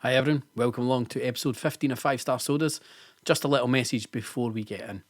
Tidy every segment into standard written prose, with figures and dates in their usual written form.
Hi everyone, welcome along to episode 15 of 5 Star Sodas. Just a little message before we get in.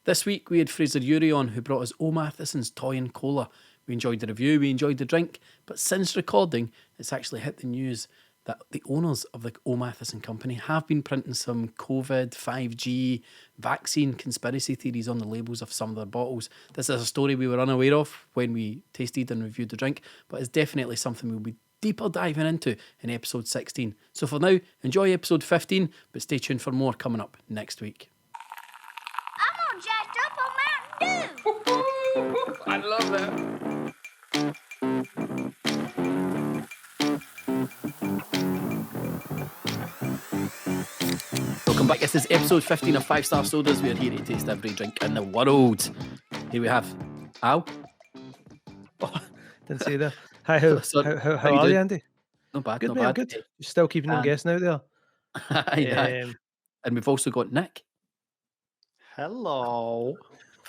This week we had Fraz Urie on, who brought us Mathisens Toyen Cola. We enjoyed the review, we enjoyed the drink, but since recording it's actually hit the news that the owners of the Mathisen company have been printing some COVID, 5G, vaccine conspiracy theories on the labels of some of their bottles. This is a story we were unaware of when we tasted and reviewed the drink, but it's definitely something we'll be deeper diving into in episode 16. So for now, enjoy episode 15, but stay tuned for more coming up next week. I'm all jacked up on Mountain Dew. I love that. Welcome back. This is episode 15 of 5 Star Sodas. We are here to taste every drink in the world. Here we have Al. Oh, didn't say that. Hi, how you are doing? you, Andy? Not bad, Good, not mate, bad. I'm good. You're still keeping them guessing out there. Aye. And we've also got Nick. Hello.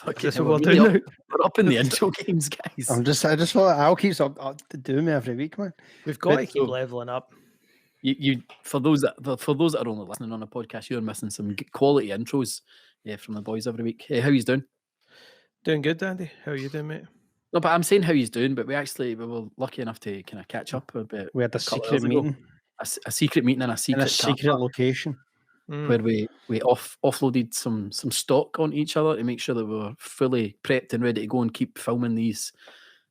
This is what we're doing now. We're up in the intro games, guys. I just thought Al keeps up doing me every week, man. We've got to keep leveling up. You for those that are only listening on a podcast, you're missing some quality intros from the boys every week. Hey, how you doing? Doing good, Andy. How are you doing, mate? No, but I'm saying how he's doing, but we were lucky enough to kind of catch up a bit. We had a secret meeting. A secret meeting in a secret location. Where we offloaded some stock on each other to make sure that we were fully prepped and ready to go and keep filming these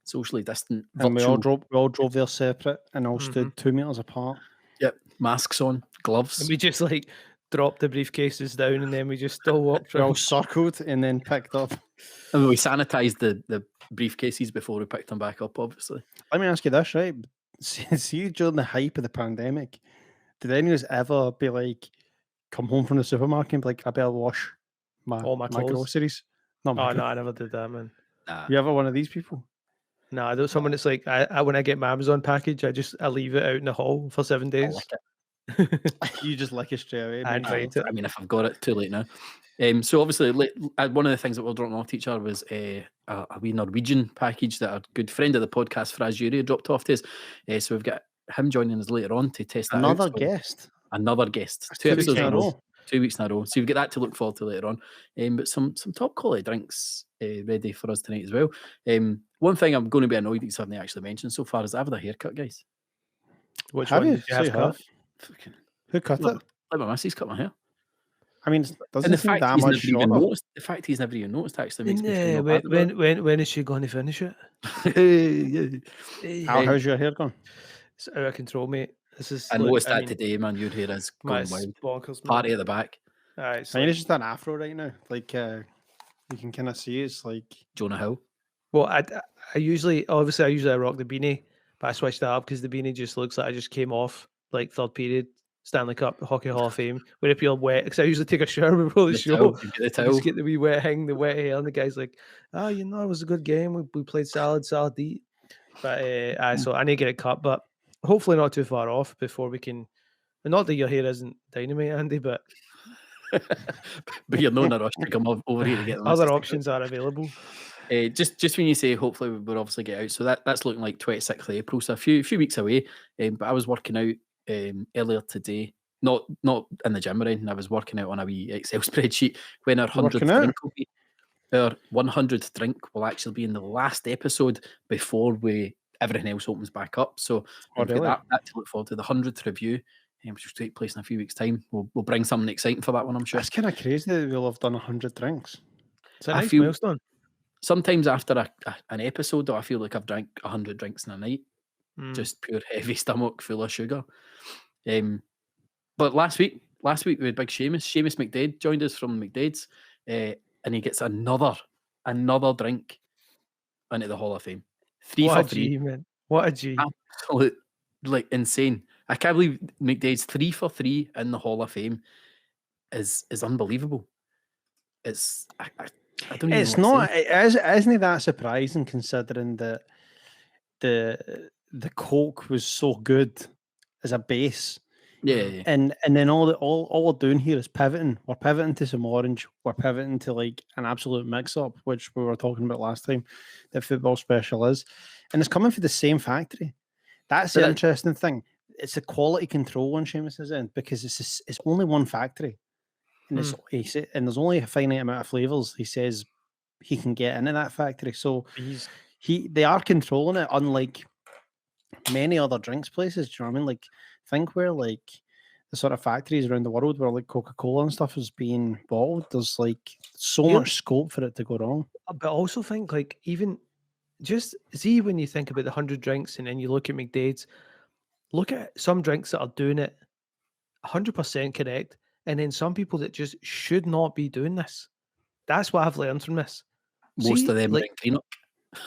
socially distant And we all drove there separate and all stood 2 meters apart. Yep, masks on, gloves. And we just dropped the briefcases down and then we just still walked We around. all circled and then picked up. And we sanitised the briefcases before we picked them back up, obviously. Let me ask you this, right? See during the hype of the pandemic, did any of us ever be like, come home from the supermarket and be like, I better wash all my groceries? No, I never did that, man. Nah. You ever one of these people? No, I don't. Someone that's like, I when I get my Amazon package, I leave it out in the hall for 7 days. You just lick it straight away. I invite it. I mean, if I've got it, too late now. So obviously, one of the things that we're dropping off to each other was a wee Norwegian package that a good friend of the podcast, Fraz Urie, dropped off to us. So we've got him joining us later on to test that Another out. guest. Another guest. 2 episodes in a row. 2 weeks in a row. So you've got that to look forward to later on. But some top quality drinks ready for us tonight as well. One thing I'm going to be annoyed that you haven't actually mentioned so far is I've had a haircut, guys. Which Have one you? did you have cut? Who cut it? Let my missus cut my hair. I mean, doesn't And seem that much shorter. the fact he's never even noticed actually makes me Yeah, feel bad. when is she going to finish it? Al, how's your hair going? It's out of control, mate. This is. I noticed that today, man. Your hair is going wild. Bonkers, man. Party at the back. Alright, I mean, it's just an afro right now. Like, you can kind of see it's like Jonah Hill. Well, I usually rock the beanie, but I switched that up because the beanie just looks like I just came off like third period Stanley Cup Hockey Hall of Fame when it feels wet. Because I usually take a shower before the show. The towel. Just get the wee wet hair, and the guy's like, "Oh, it was a good game. We played solid D." But so I need to get it cut, but hopefully not too far off before we can. Not that your hair isn't dynamite, Andy, but but you're not in a rush to come over here to get them. Other options are available. Just when you say hopefully we'll obviously get out, so that's looking like 26th of April, so a few weeks away. But I was working out earlier today, not in the gym or anything. I was working out on a wee Excel spreadsheet when our 100th drink will be. Our 100th drink will actually be in the last episode before everything else opens back up. So we've got that to look forward to. The 100th review, which will take place in a few weeks' time. We'll bring something exciting for that one, I'm sure. That's kind of crazy that we'll have done 100 drinks. It's a nice milestone. Sometimes after an episode, though, I feel like I've drank 100 drinks in a night. Just pure heavy stomach full of sugar. But last week we had big Seamus McDade joined us from McDade's, and he gets another drink into the Hall of Fame. 3 for 3. G, man. What a G. Absolute, insane. I can't believe McDade's 3 for 3 in the Hall of Fame is unbelievable. It's I don't even it's know not. Isn't it that surprising considering that the Coke was so good as a base? Yeah. And then all we're doing here is pivoting. We're pivoting to some orange. We're pivoting to like an absolute mix-up, which we were talking about last time. That Football Special is, and it's coming from the same factory. That's the interesting thing. it's the quality control on Seamus's end, because it's only one factory, and and there's only a finite amount of flavors he says he can get into that factory. So they are controlling it, unlike many other drinks places. Do you know what I mean? Like, think where like the sort of factories around the world where like Coca-Cola and stuff is being bottled. There's like so much scope for it to go wrong. But also think like even just see when you think about the 100 drinks and then you look at McDade's, look at some drinks that are doing it 100% correct, and then some people that just should not be doing this. That's what I've learned from this. Most of them drink Greenock.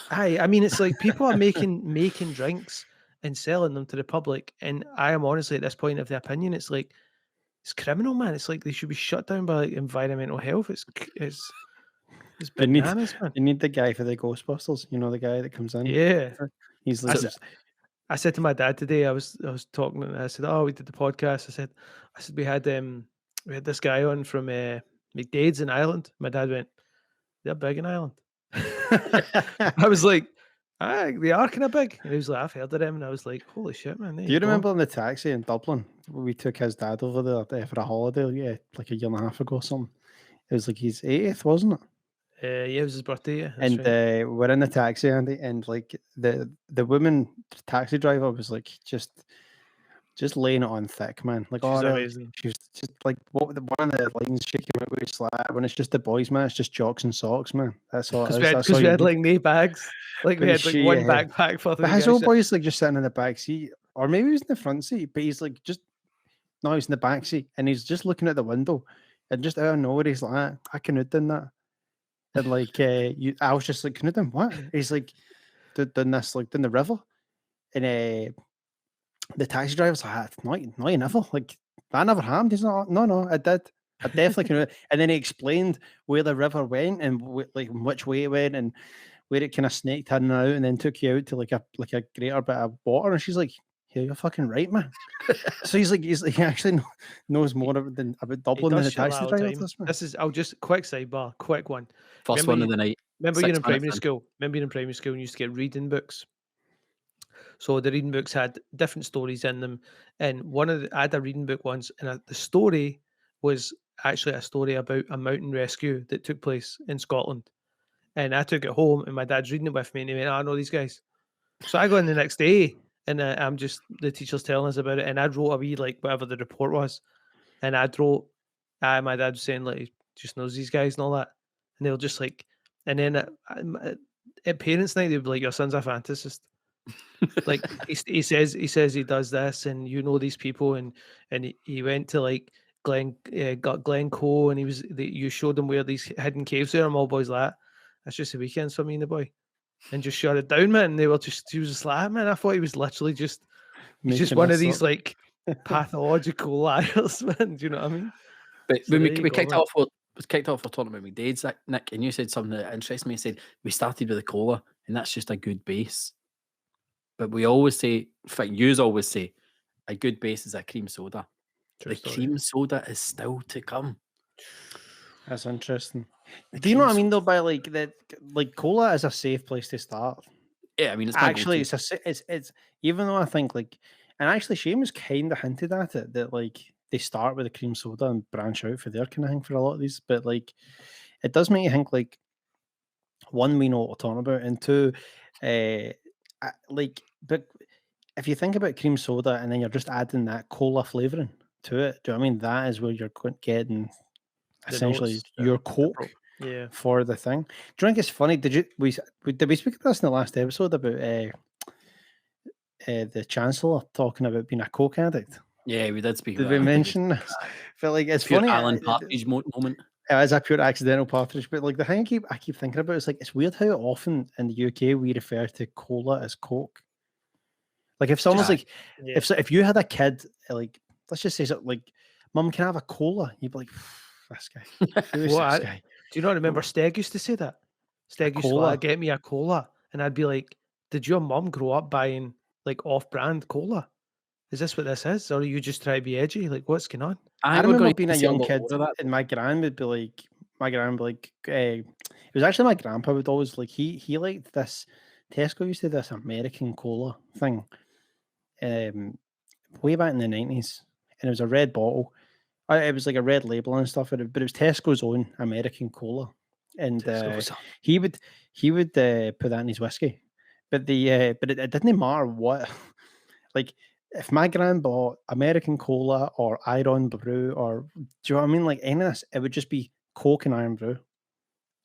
I mean, it's like people are making drinks and selling them to the public, and I am honestly at this point of the opinion, it's like it's criminal, man. It's like they should be shut down by like environmental health. It's bananas, man. You need the guy for the Ghostbusters. You know, the guy that comes in. Yeah, he's like. I said to my dad today, I was talking, and I said, "Oh, we did the podcast." I said we had this guy on from McDade's in Ireland. My dad went, "They're big in Ireland." I was like, they are kind of big. And he was like, "I've heard of them," and I was like, "Holy shit, man!" Do you remember in the taxi in Dublin? We took his dad over there for a holiday, like a year and a half ago or something. It was like his 80th, wasn't it? Yeah, it was his birthday. Yeah, and right. We're in the taxi, Andy, and like the woman taxi driver was like just laying it on thick, man. Like, she's amazing. She was just like one of the lines she came out with, like, when it's just the boys, man, it's just jocks and socks, man. That's all. Because we had like no bags, like we had like one backpack for the. His old boy's like just sitting in the back seat, or maybe he was in the front seat, but he's like he's in the back seat, and he's just looking at the window, and just out of nowhere he's like, I couldn't done that. And like, I was just like, can you do what? He's like, done this, like, in the river. And the taxi driver's like, no, you never. Like, I never harmed. He's not, no, I did. I definitely can. And then he explained where the river went and like which way it went and where it kind of snaked in and out, and then took you out to like a greater bit of water. And she's like, yeah, you're fucking right, man. So he's like, he actually knows more about Dublin than the taxi driver. This is, I'll just quick sidebar, quick one. First one of the night. Remember you're in primary school. Remember you're in primary school and you used to get reading books. So the reading books had different stories in them, and I had a reading book once, and the story was actually a story about a mountain rescue that took place in Scotland. And I took it home, and my dad's reading it with me, and he went, I know these guys. So I go in the next day, and the teacher's telling us about it, and I wrote a wee, like, whatever the report was, and I wrote, my dad was saying, like, he just knows these guys and all that, and they were just like, and then at parents' night, they'd be like, your son's a fantasist. Like, he says he does this, and you know these people, and he went to like Glencoe, and you showed them where these hidden caves are, and all boys like that. That's just the weekends for me and the boy. And just shut it down, man. And he was just like, man, I thought he was literally he's just one of these like pathological liars, man. Do you know what I mean? But so when we kicked off, we're talking about McDade's, Nick, and you said something that interests me. You said we started with a cola, and that's just a good base. But we always say, in fact, you always say, a good base is a cream soda. Cream soda is still to come. That's interesting. Do you know what I mean though? By like that, like cola is a safe place to start. Yeah, I mean, it's actually it's even though I think like, and actually Seamus kind of hinted at it that like they start with a cream soda and branch out for their kind of thing for a lot of these, but like it does make you think like, one, we know what we're talking about, and two, like, but if you think about cream soda and then you're just adding that cola flavoring to it, do you know what I mean? That is where you're getting essentially your Coke for the thing. Do you think it's funny? Did we speak about this in the last episode about the Chancellor talking about being a Coke addict? Yeah, we did speak. Did we mention this? I feel like it's funny. Alan Partridge moment. It is a pure accidental Partridge, but like the thing I keep thinking about is like it's weird how often in the UK we refer to cola as Coke. Like if someone's if you had a kid, like let's just say something like, "Mum, can I have a cola?" You'd be like, "This guy." Who's this guy? Do you not remember Steg used to say that? Steg used to like, get me a cola, and I'd be like, "Did your mum grow up buying like off-brand cola? Is this what this is, or are you just trying to be edgy? Like, what's going on?" I remember being a young kid, and my gran would be like, it was actually my grandpa would always like, he liked this. Tesco used to do this American cola thing, way back in the 90s, and it was a red bottle. It was like a red label and stuff, but it was Tesco's own American cola, and he would put that in his whiskey. But it didn't matter what. Like, if my gran bought American cola or Iron Brew, or do you know what I mean? Like any of this, it would just be Coke and Iron Brew.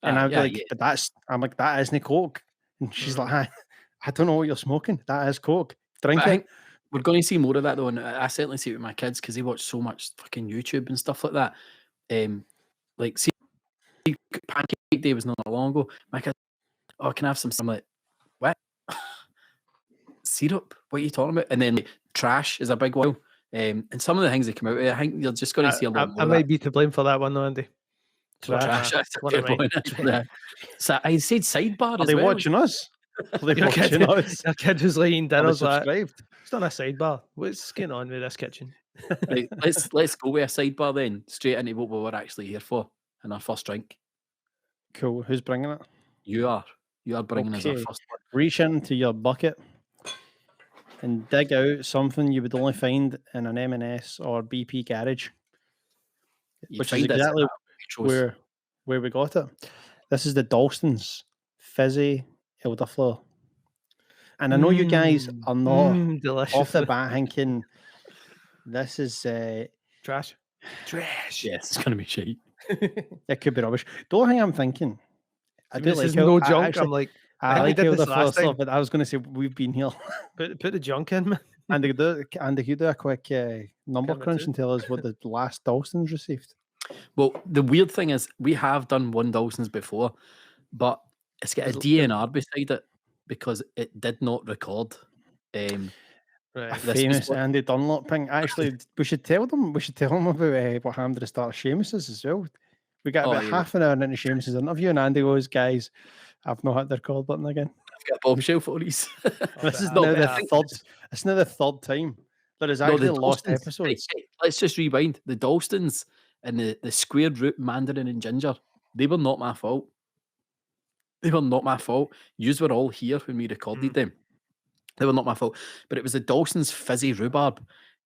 And I'd be like, but I'm like, that isn't Coke. And she's like, I don't know what you're smoking. That is Coke. Drink But I it. think we're going to see more of that though, and I certainly see it with my kids because they watch so much fucking YouTube and stuff like that. Like, see, Pancake Day was not that long ago. My kids, oh, can I have some? I'm like, what? Syrup? What are you talking about? And then trash is a big one. And some of the things that come out, I think you're just going to see a lot more. I might be to blame for that one, though, Andy. Trash. That's a fair point. So I said sidebar. Are they watching us? Are they watching us? Your kid was like eating dinner. Subscribed. It's not a sidebar. What's going on with this kitchen? Right, let's go with a sidebar then, straight into what we were actually here for in our first drink. Cool. Who's bringing it? You are bringing us our first one. Reach into your bucket and dig out something you would only find in an M&S or BP garage, which is exactly where we got it. This is the Dalston's Fizzy Elderflower. And I know you guys are not off the bat thinking this is trash. Yes, it's going to be shit. It could be rubbish. The only thing I'm thinking, I do this like is no junk. Actually, I'm like, I like Elderflower stuff, but I was going to say we've been here. Put the junk in, man. And they do a quick number crunch and tell us what the last Dalston's received. Well, the weird thing is we have done one Dalston's before, but it's got a DNR beside it because it did not record. Right. A famous Andy Dunlop thing. Actually, we should tell them about what happened at the start of Seamus's as well. We got about half an hour into Seamus's interview, and Andy goes, "Guys, I've not hit the record button again. I've got a bombshell for these." This is now the third. It's now the third time that is actually lost episodes. Let's just rewind. The Dalston's and the squared root mandarin and ginger, they were not my fault. They were not my fault. Yous were all here when we recorded them. They were not my fault. But it was the Dalston's Fizzy Rhubarb,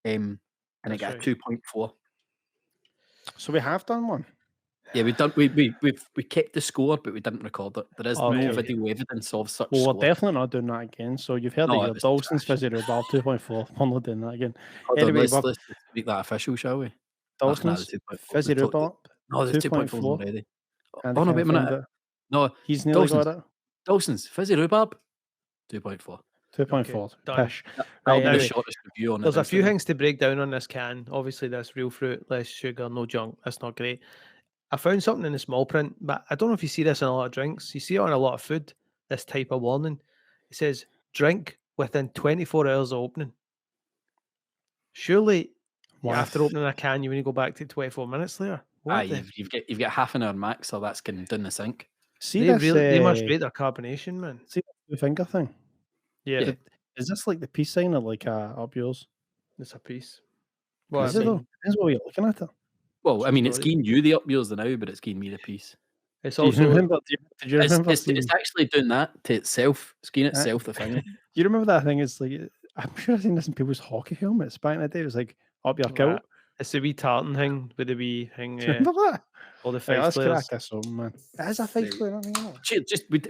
and I got a 2.4. So we have done one. Yeah, we've done. We kept the score, but we didn't record it. There is no video evidence of such. Well, score. we're definitely not doing that again. So you've heard of your Dalston's Fizzy Rhubarb 2.4. We're not doing that again. Anyway, let's make that official, shall we? Dalston's Fizzy Rhubarb. No, there's 2.4 already. Oh no, wait a minute. No, he's nearly got it. Dalston's Fizzy Rhubarb 2.4. 2.4. Pish. That'll be the shortest review on it. There's a few things to break down on this can. Obviously, this real fruit, less sugar, no junk. That's not great. I found something in the small print, but I don't know if you see this in a lot of drinks. You see it on a lot of food, this type of warning. It says, drink within 24 hours of opening. Surely, after opening a can, you only go back to 24 minutes later. You've got half an hour max, so that's getting down the sink. See, they must rate their carbonation, man. See the finger thing? Yeah. Is this like the peace sign or like up yours? It's a piece. Well, is it though? Depends what you're looking at it. Well, I mean, it's giving you the up yours now, but it's giving me the piece. It's also. Did you remember? It's actually doing that to itself. It's giving itself the finger. You remember that thing? It's like I'm sure I've seen this in people's hockey helmets back in the day. It was like up your kilt. It's the wee tartan thing with the wee thing. Remember that? All the face players. Let's crack this on, man. That is a face player.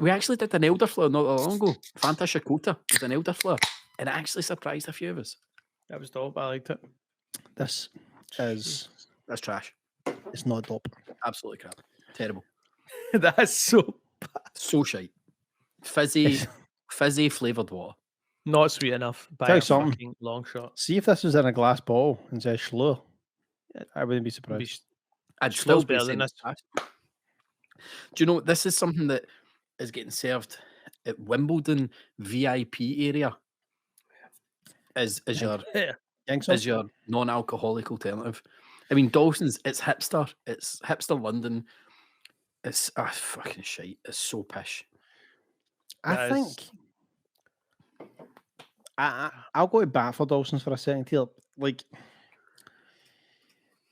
We actually did an Elderflower not that long ago. Fanta Chakota was an Elderflower, and it actually surprised a few of us. That was dope. I liked it. That's trash. It's not dope. Absolutely crap. Terrible. That's so bad. So shite. Fizzy flavoured water. Not sweet enough. By a fucking long shot. See if this was in a glass bottle and says Schlur. I wouldn't be surprised. I'd still be saying this. Do you know this is something that is getting served at Wimbledon VIP area? As your non-alcoholic alternative. I mean, Dalston's, it's hipster London. It's fucking shite. It's so pish. I think I'll go to bat for Dalston's for a second here. Like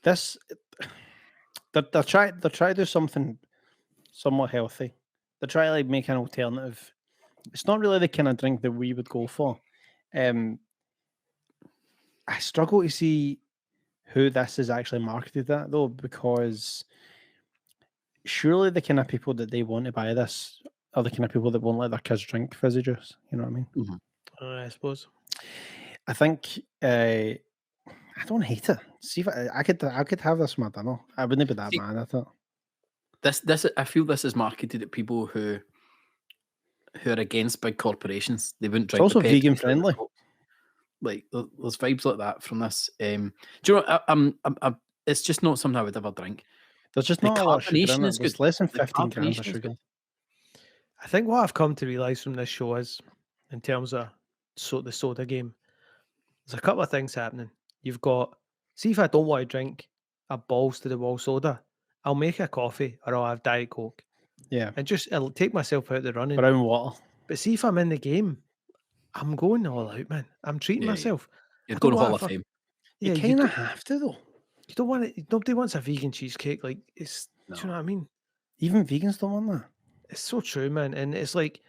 this, they're trying to do something somewhat healthy. They're trying to like make an alternative. It's not really the kind of drink that we would go for. I I struggle to see who this is actually marketed at though, because surely the kind of people that they want to buy this are the kind of people that won't let their kids drink fizzy juice. You know what I mean? Mhm. I suppose. I think I don't hate it. See if I could have this for my dinner. I wouldn't be that See- mad at it. This I feel this is marketed at people who are against big corporations. They wouldn't It's drink. also the Pepsi, vegan they drink the friendly. Coke. Like there's vibes like that from this. Do you know? It's just not something I would ever drink. There's just The not a lot of sugar carbonation in it. is There's good. less than The 15 grams carbonation of is sugar. good. I think what I've come to realise from this show is, in terms of the soda game, there's a couple of things happening. You've got, see if I don't want to drink a balls to the wall soda, I'll make a coffee or I'll have Diet Coke Yeah, and I'll take myself out the running. brown water. But see if I'm in the game, I'm going all out, man. I'm treating Yeah, myself. You're I don't going want Hall a of fuck- Fame. Yeah, You kind of have to though. you don't want it. Nobody wants a vegan cheesecake. Like it's, do you know No. what I mean? Even vegans don't want that. It's so true, man. And it's like,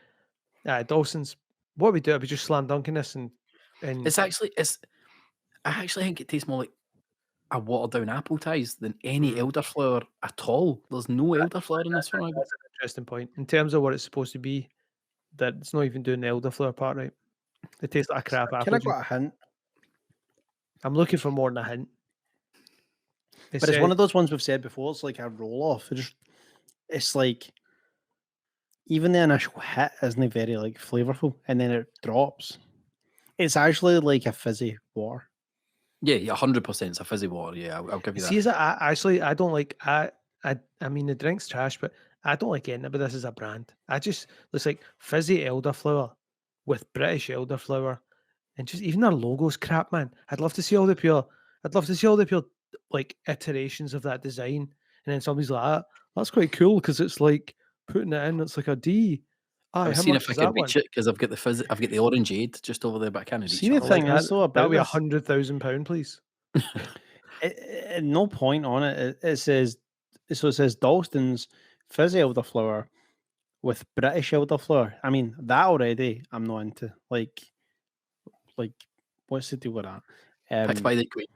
Dawson's. What we do, we just slam dunking this and It's actually I actually think it tastes more like a watered down apple ties than any elderflower at all. There's no elderflower in this for me. that's an interesting point in terms of what it's supposed to be. That it's not even doing the elderflower part right. It tastes like a crap Kind apple of juice. got a hint, I'm looking for more than a hint. but it's one of those ones we've said before. It's like a roll off. It's like even the initial hit isn't very like flavorful, and then it drops. It's actually like a fizzy water. Yeah, 100%. It's a fizzy water. Yeah, I'll give you that. See, is it? I don't like. I mean, the drink's trash, but I don't like anything. But this is a brand. It's like fizzy elderflower with British elderflower, and just even their logo's crap, man. I'd love to see all the pure like iterations of that design, and then somebody's like, that's quite cool because it's like putting it in. It's like a D. I've How seen much if I is can that one? reach it because I've got the orangeade just over there, but I can't reach See, the it. thing is though That'll about be this, £100,000, please. at no point on it, it says Dalston's fizzy elderflower with British elderflower. I mean, that already I'm not into. Like what's the deal with that? Picked by the Queen.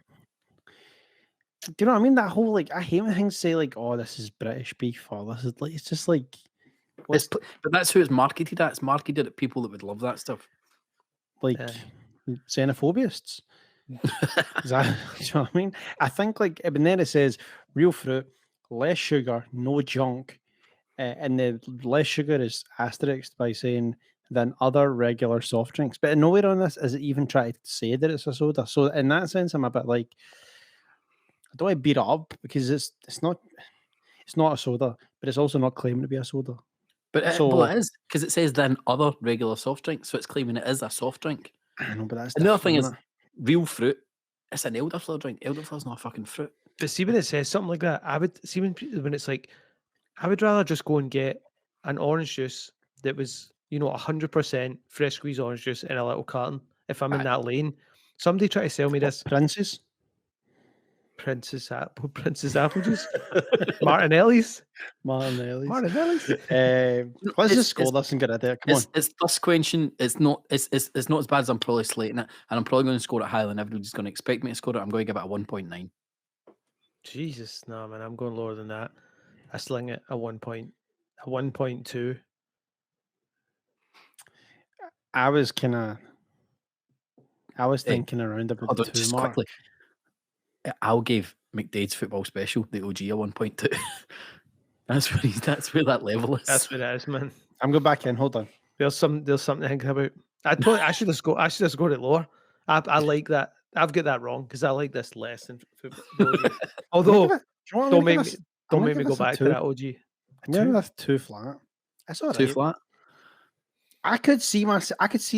Do you know what I mean? That whole like, I hate when things say like, "Oh, this is British beef," or "This is like," it's just like, But that's who it's marketed at. It's marketed at people that would love that stuff. like xenophobists. Is that, do you know what I mean? I think like, but then it says real fruit, less sugar, no junk, and the less sugar is asterisked by saying than other regular soft drinks. But nowhere on this is it even try to say that it's a soda. So in that sense, I'm a bit like, I don't want to beat it up because it's not a soda, but it's also not claiming to be a soda. But So- it is because it says than other regular soft drinks, so it's claiming it is a soft drink. I know, but that's Another thing different, is real fruit. It's an elderflower drink. Elderflower's not a fucking fruit. But see when it says something like that, I would see when it's like, I would rather just go and get an orange juice that was 100% fresh squeezed orange juice in a little carton. If I'm in that lane, somebody try to sell me this Princes. Princess apple juice, Martinelli's. Let's It's- just score this and get it there. Come on. It's thirst quenching. It's not as bad as I'm probably slating it, and I'm probably going to score it higher than everybody's going to expect me to score it. I'm going to give it a 1.9. Jesus, no man, I'm going lower than that. I sling it a 1.2. I was Hey, thinking around about Hold the on, 2 just mark. quickly. Al gave McDade's football special, the OG, a 1.2. That's where that level is. That's what it is, man. I'm going back in. Hold on. There's something to think about. I should have scored it lower. I like that. I've got that wrong because I like this less than football. Although don't make me go back to that OG. Yeah, that's too flat. That's all right. Too flat. I could see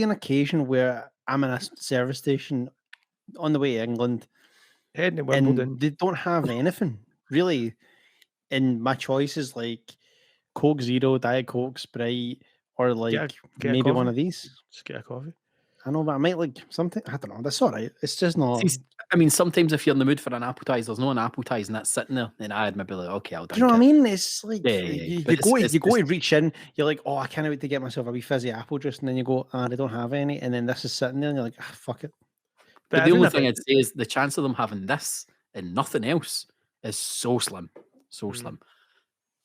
an occasion where I'm in a service station on the way to England Heading to Wimbledon. and they don't have anything really. And my choice is like Coke Zero, Diet Coke, Sprite, or like Get a maybe one coffee. of these. Just get a coffee. I know, but I might like something. I don't know. That's all right. It's just not. See, I mean, sometimes if you're in the mood for an appetizer, there's no an appetizer and that's sitting there, then I'd maybe like, okay, I'll Do drink you know what I it. mean? It's like Yeah, you but go it's- to reach in. You're like, oh, I can't wait to get myself a wee fizzy apple juice, and then you go, they don't have any, and then this is sitting there, and you're like, fuck it. But the think only I've thing heard- I'd say is the chance of them having this and nothing else is so slim. So Mm. slim.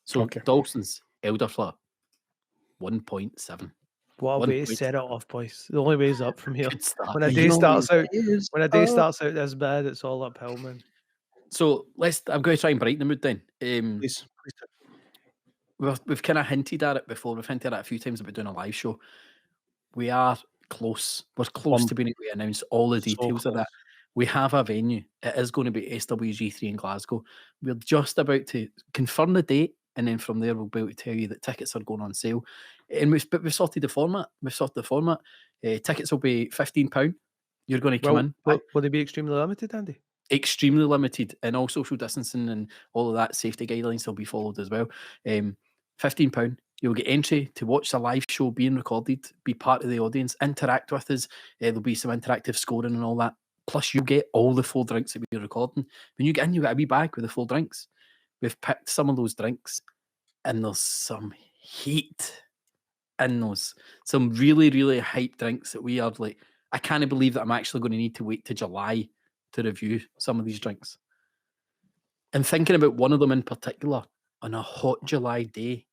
So Okay. Dalston's Elderflower, 1.7. What a way to 1.7. set it off, boys. The only way is up from here. Good start. When a You day know starts out, is when a day up. starts out this bad, it's all uphill, man. So I'm going to try and brighten the mood then. Please do. We've kind of hinted at it before. We've hinted at it a few times about doing a live show. We are close. We're close to being able to announce all the So details of that. close. We have a venue. It is going to be SWG3 in Glasgow. We're just about to confirm the date, and then from there we'll be able to tell you that tickets are going on sale. And we've sorted the format. Tickets will be £15. You're going to come in. Will they be extremely limited, Andy? Extremely limited, and all social distancing and all of that safety guidelines will be followed as well. £15. You'll get entry to watch the live show being recorded, be part of the audience, interact with us. There'll be some interactive scoring and all that. Plus, you get all the full drinks that we're recording. When you get in, you get a wee bag with the full drinks. We've picked some of those drinks, and there's some heat in those. Some really, really hype drinks that we are like, I can't believe that I'm actually going to need to wait to July to review some of these drinks. And thinking about one of them in particular, on a hot July day,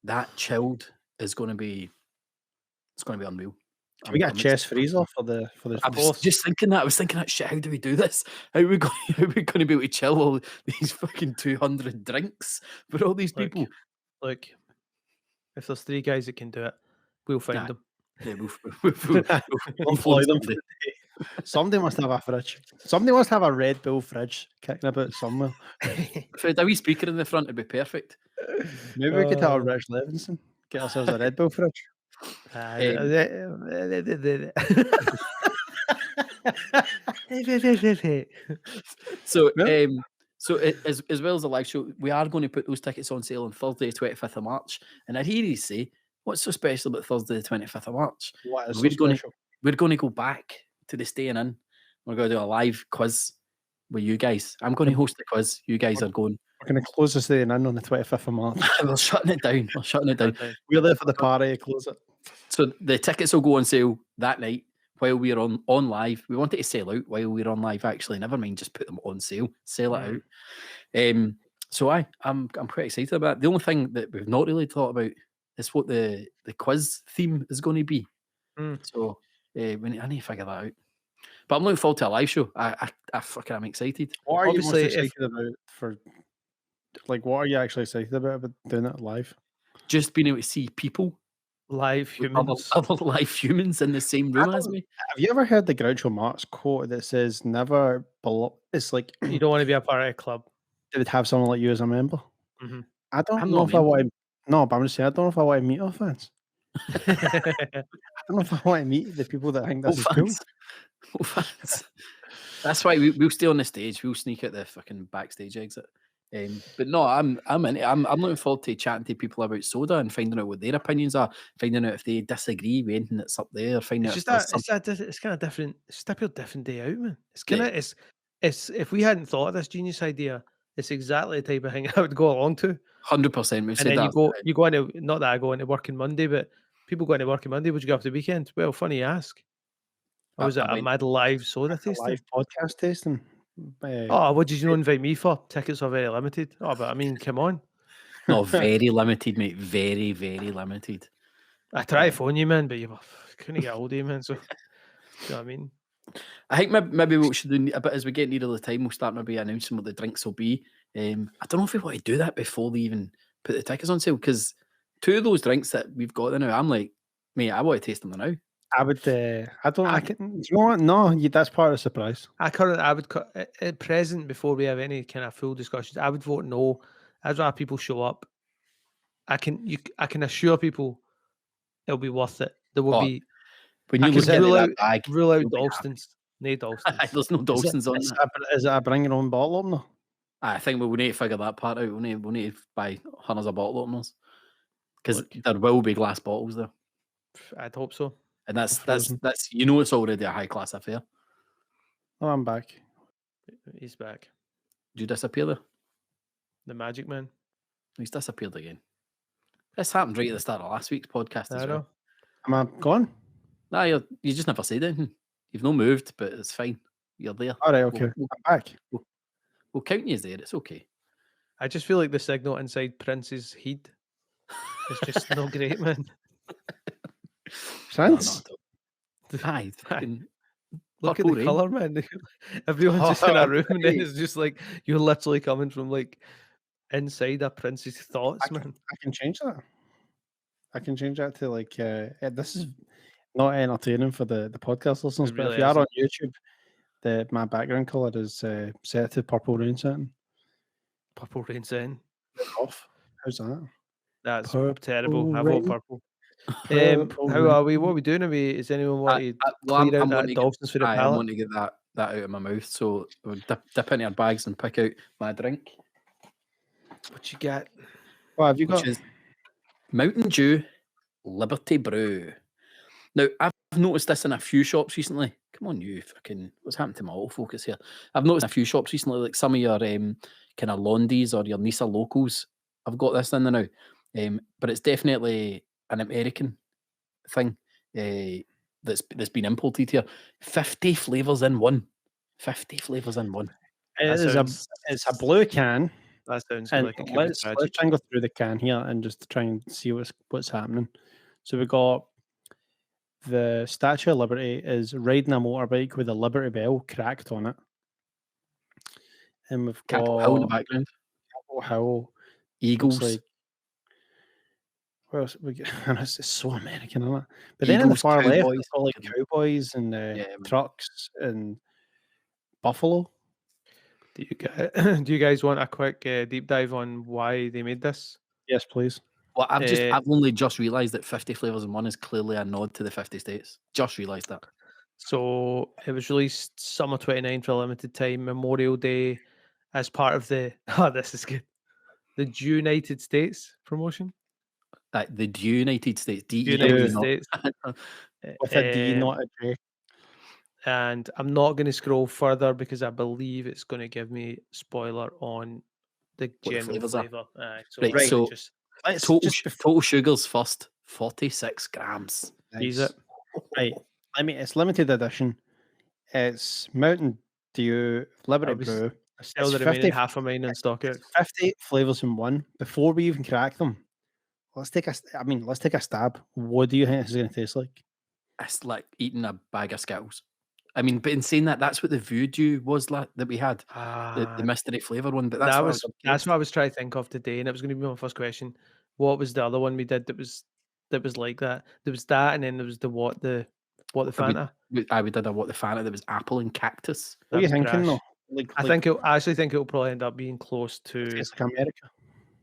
that chilled is going to be, it's going to be unreal. Can we get a chest freezer for the I was just thinking that. I was thinking that shit. How do we do this? How are we going to be able to chill all these fucking 200 drinks for all these people? Look, if there's 3 guys that can do it, we'll find Nah. them. Yeah, We'll employ them for the day. Somebody must have a fridge. Somebody must have a Red Bull fridge kicking about somewhere. If we had a wee speaker in the front, it'd be perfect. Maybe we could tell Rich Levinson, get ourselves a Red Bull fridge. So, Yeah. as well as the live show, we are going to put those tickets on sale on Thursday, 25th of March. And I hear you say, what's so special about Thursday, the 25th of March? What is We're so going special? We're going to go back to the staying in. We're going to do a live quiz with you guys. I'm going to host the quiz. You guys are going. We're going to close the staying in on the 25th of March. We're shutting it down. We're shutting it down. We're there for the party. Close it. So the tickets will go on sale that night while we're on live. We wanted to sell out while we're on live. Actually, never mind. Just put them on sale. Sell it out. So I'm quite excited about it. The only thing that we've not really thought about is what the quiz theme is going to be. So I need to figure that out. But I'm looking forward to a live show. I'm excited. What are you Obviously, most excited about for? Like, what are you actually excited about doing it live? Just being able to see people, live humans. other live humans in the same room as me. Have you ever heard the Groucho Marx quote that says, "Never it's like You don't want to be a part of a club. they would have someone like you as a member." Mhm. I don't I'm know not if a I want to. No, but I'm just saying, I don't know if I want to meet our fans. I don't know if I want to meet the people that think this is cool. Fans. That's why we'll stay on the stage. We'll sneak out the fucking backstage exit. But no, I'm looking forward to chatting to people about soda and finding out what their opinions are, finding out if they disagree with anything that's up there, finding It's out just it's kind of different. It's a different day out, man. It's kind of it's if we hadn't thought of this genius idea, it's exactly the type of thing I would go along to. 100%. And then you go into, not that I go into work on Monday, but people go into work on Monday. Would you go after the weekend? Well, funny you ask. Or was it a mad live soda tasting? Live podcast tasting. Oh, what did you invite me for? Tickets are very limited. Oh, but I mean, come on. No, very limited, mate. Very, very limited. I tried to phone you, man, but you couldn't get hold of you, man. So, you know what I mean? I think maybe we should do a bit as we get nearer the time. We'll start maybe announcing what the drinks will be. I don't know if we want to do that before they even put the tickets on sale, because 2 of those drinks that we've got there now, I'm like, mate, I want to taste them now. I would. I don't. I can. You know what? No, that's part of the surprise. I would at present, before we have any kind of full discussions, I would vote no. I'd rather people show up. I can assure people it'll be worth it. There will be. When you look at that bag, rule out Dalstons. No Dalstons. There's no Dalstons on that. Is it a bring your own bottle opener? I think we need to figure that part out. We need to buy hundreds of bottle openers, because there will be glass bottles there. I'd hope so. And that's it's already a high class affair. Oh, I'm back. He's back. Did you disappear there? The Magic Man. He's disappeared again. This happened right at the start of last week's podcast as well. Am I gone? Nah, you just never said anything. You've not moved, but it's fine. You're there. All right, okay. We'll, I'm back. we'll count you as there. It's okay. I just feel like the signal inside Prince's head is just not great, man. No, Prince? not at all. Aye, fucking Look at Purple the Rain. color, man. Everyone's just in a room, and then it's just like you're literally coming from like inside a Prince's thoughts, man. I can change that. I can change that to like this is not entertaining for the podcast listeners, It but really if you are on isn't. YouTube, my background color is set to purple rain setting. Purple Rain saying Off. How's that? that's Purple terrible. I vote Rain. purple. Purple How rain. are we? What are we doing? Is anyone want to Well, clear out I'm that wanting to Dalston's for the I'm palate? wanting to get that out of my mouth. So we'll dip into our bags and pick out my drink, What you got? What have you which got? is Mountain Dew Liberty Brew. Now, I've noticed this in a few shops recently. Come on, you fucking... What's happened to my autofocus here? I've noticed in a few shops recently, like some of your kind of Londies or your Nisa locals. I've got this in there now. But it's definitely an American thing that's been imported here. 50 flavours in one. 50 flavours in one. That sounds- It's a blue can. That sounds And like it could be let's tragic. try and go through the can here and just try and see what's happening. So we got the Statue of Liberty is riding a motorbike with a Liberty Bell cracked on it, and we've got Capitol Hill in the background. Capitol Hill. Eagles. Looks like where else we get? It's so American, isn't it? But then in the Eagles, far left, cowboys. it's got like cowboys and man. trucks and buffalo. Do you guys want a quick deep dive on why they made this? Yes, please. Well, I've only just realised that 50 flavours in one is clearly a nod to the 50 states. Just realised that. So it was released summer 29 for a limited time, Memorial Day, as part of the this is good. The United States promotion. The United States. United not- States. With a D, not a J. And I'm not going to scroll further because I believe it's going to give me spoiler on the the general flavours are. flavour. Right, let's so- just Let's Total, just total sugars first. 46 grams. ease it. Right. It's limited edition. It's Mountain Dew Liberty was- Brew. Still It's the remaining 50 half of mine in StockX. 50 flavors in one. Before we even crack them, let's take a stab. What do you think this is going to taste like? It's like eating a bag of Skittles. I mean, but in saying that, that's what the Voodoo was that we had. The mystery flavour one. But that's That's what I was trying to think of today, and it was going to be my first question. What was the other one we did that was like that? There was that, and then there was the Fanta. We did a what the Fanta that was apple and cactus. What are you That was thinking crash. though? Like, I actually think it'll probably end up being close tastes like America.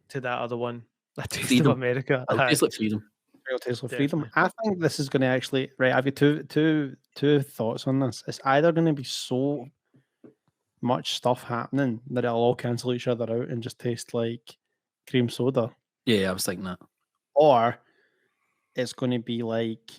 to that other one. A Taste Freedom. of America. It'll taste like freedom. Real taste of freedom. Definitely. I think this is going to actually I've got two thoughts on this. It's either going to be so much stuff happening that it'll all cancel each other out and just taste like cream soda, Yeah, I was thinking that. or it's going to be like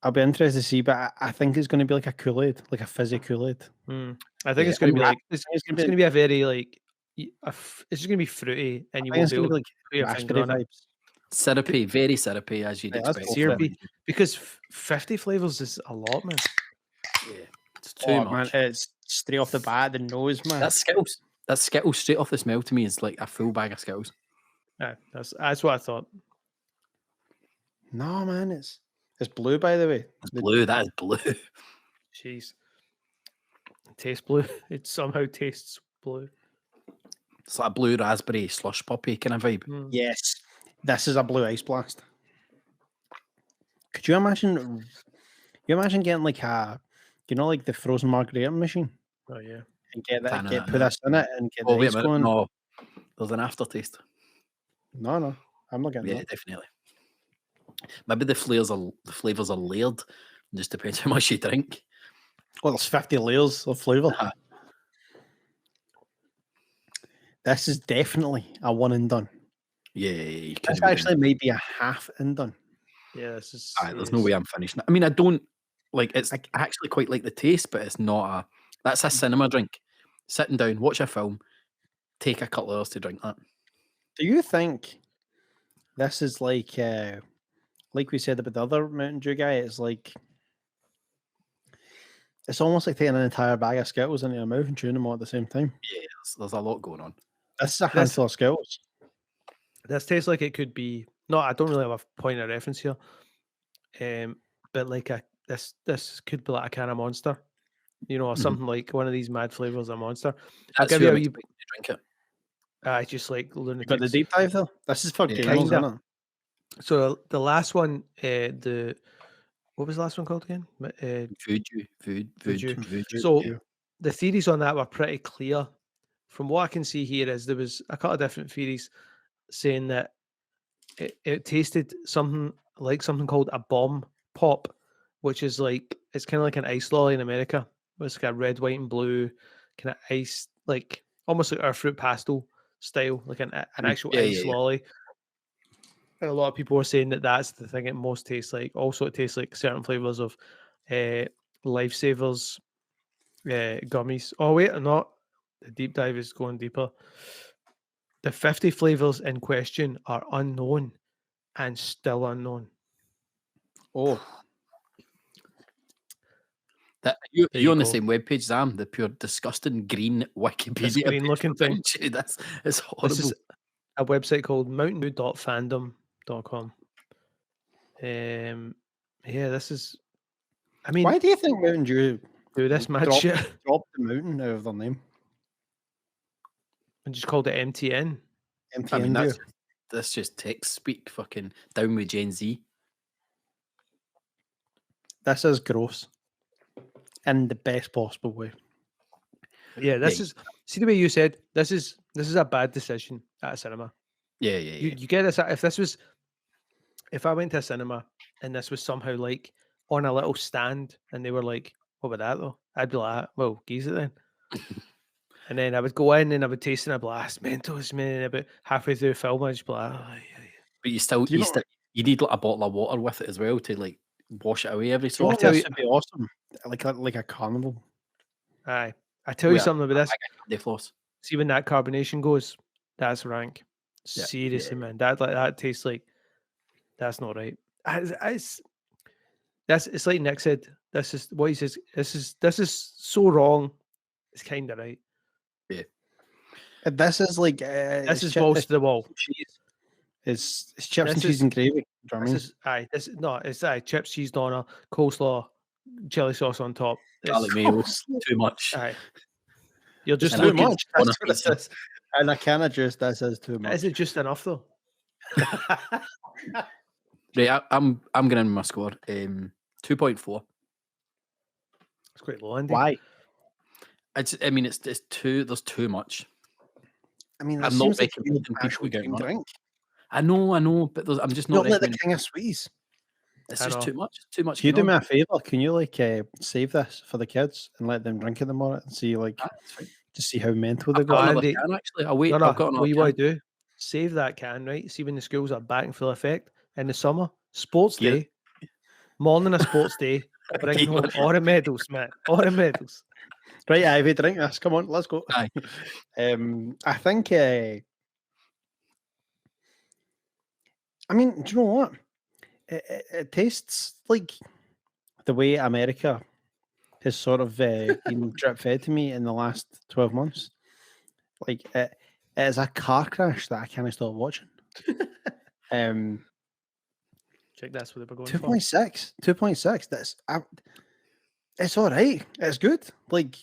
I'll be interested to see, but I think it's going to be like a Kool-Aid, like a fizzy Kool-Aid. I think Yeah, it's going to be I like it's gonna going to be a very like it's just going to be fruity, and you I think won't it's be going able to be to put your like finger raspberry on it. vibes. Syrupy, very syrupy, as you'd Right, let's expect. go for from it. a- Syrupy, because 50 flavors is a lot, man. Yeah, it's too Oh, much. man, it's straight off the bat, the nose, man. That's Skittles. That's Skittles straight off the smell to me is like a full bag of Skittles. Yeah, that's what I thought. No, man, it's blue, by the way. It's blue. That is blue. Jeez, it tastes blue. It somehow tastes blue. It's like a blue raspberry slush puppy kind of vibe. Yes, this is a blue ice blast. Could you imagine? You imagine getting like like the frozen margarita machine Oh yeah. and get that, Kinda, put this in it and get Oh, the wait a ice minute. going. No, there's an aftertaste. No, I'm not getting Yeah, that. definitely. Maybe the flavors are layered. Just depends how much you drink. Well, there's 50 layers of flavour. Uh-huh. This is definitely a one and done. Yeah, you This can. actually may be a half and done. Yeah, this is. There's no way I'm finishing it. I mean, I don't like. I actually quite like the taste, but it's not a. That's a cinema drink. Sitting down, watch a film, take a couple of hours to drink that. Do you think this is like we said about the other Mountain Dew guy? It's like It's almost like taking an entire bag of Skittles into your mouth and chewing them all at the same time. Yeah, there's a lot going on. This is a handful of Skittles. This tastes like it could be. No, I don't really have a point of reference here. But like this could be like a can of Monster, or something like one of these mad flavors of Monster. I'll give you a wee. To drink it. Just like lunatics. But the deep dive though, this is for gamers, isn't it? So the last one, what was the last one called again? Food. So the theories on that were pretty clear. From what I can see here, is there was a couple of different theories saying that it tasted something called a bomb pop, which is like it's kind of like an ice lolly in America. It's like a red, white, and blue kind of ice, like almost like our fruit pastel style, like an actual ice lolly. And a lot of people are saying that that's the thing it most tastes like. Also, it tastes like certain flavors of Lifesavers gummies. Oh wait, not the deep dive is going deeper. The 50 flavors in question are unknown and still unknown. Oh, that you on the same webpage as I am, the pure disgusting green Wikipedia green looking thing. It's horrible. This is a website called mountaindew.fandom.com. This is. I mean, why do you think Mountain Dew do this mad shit? Drop the mountain out of their name And just called it MTN. I mean, that's just text speak. Fucking down with Gen Z. This is gross in the best possible way. Yeah, this is. See the way you said this is a bad decision at a cinema. Yeah. You get this. If I went to a cinema and this was somehow like on a little stand and they were like, "What about that though?" I'd be like, "Well, geez it then." And then I would go in and I would taste it and I'd be like, Mentos, man. And about halfway through the film, I'd just be like, oh, yeah. But you need like a bottle of water with it as well to like wash it away every so often. often. This would be awesome. Like a carnival. Aye. I tell you something about this. Floss. See when that carbonation goes, that's rank. Yeah. Seriously, man. That tastes like that's not right. It's like Nick said. This is what he says. This is so wrong. It's kind of right. Yeah. This is like this is balls to the wall. Cheese. It's chips and cheese and gravy. It's chips, cheese doner, coleslaw, chili sauce on top. Garlic mayo, too much. Aye. You're just too much. That's what it is. And a can of juice. This is too much. Is it just enough though? Right, I'm going in my score. 2.4. It's quite low, Andy. Why? It's too. There's too much. I mean, I'm not recommending people getting drink. I know, but I'm just not like the king of sweets. It's just too much. Too much. Can you do me a favour? Can you save this for the kids and let them drink in the morning and see to see how mental they go? Actually, I'll wait. I've got what you want to do? Save that can, right? See when the schools are back in full effect in the summer, sports day, morning of sports day, bring home all the medals, man, all the medals. Right, Ivy, drink this. Come on, let's go. Aye. I think. I mean, do you know what? It tastes like the way America has sort of been drip fed to me in the last 12 months. Like it is a car crash that I can't stop watching. Check that's what they were going 2.6. 2.6. That's it's all right. It's good. Like,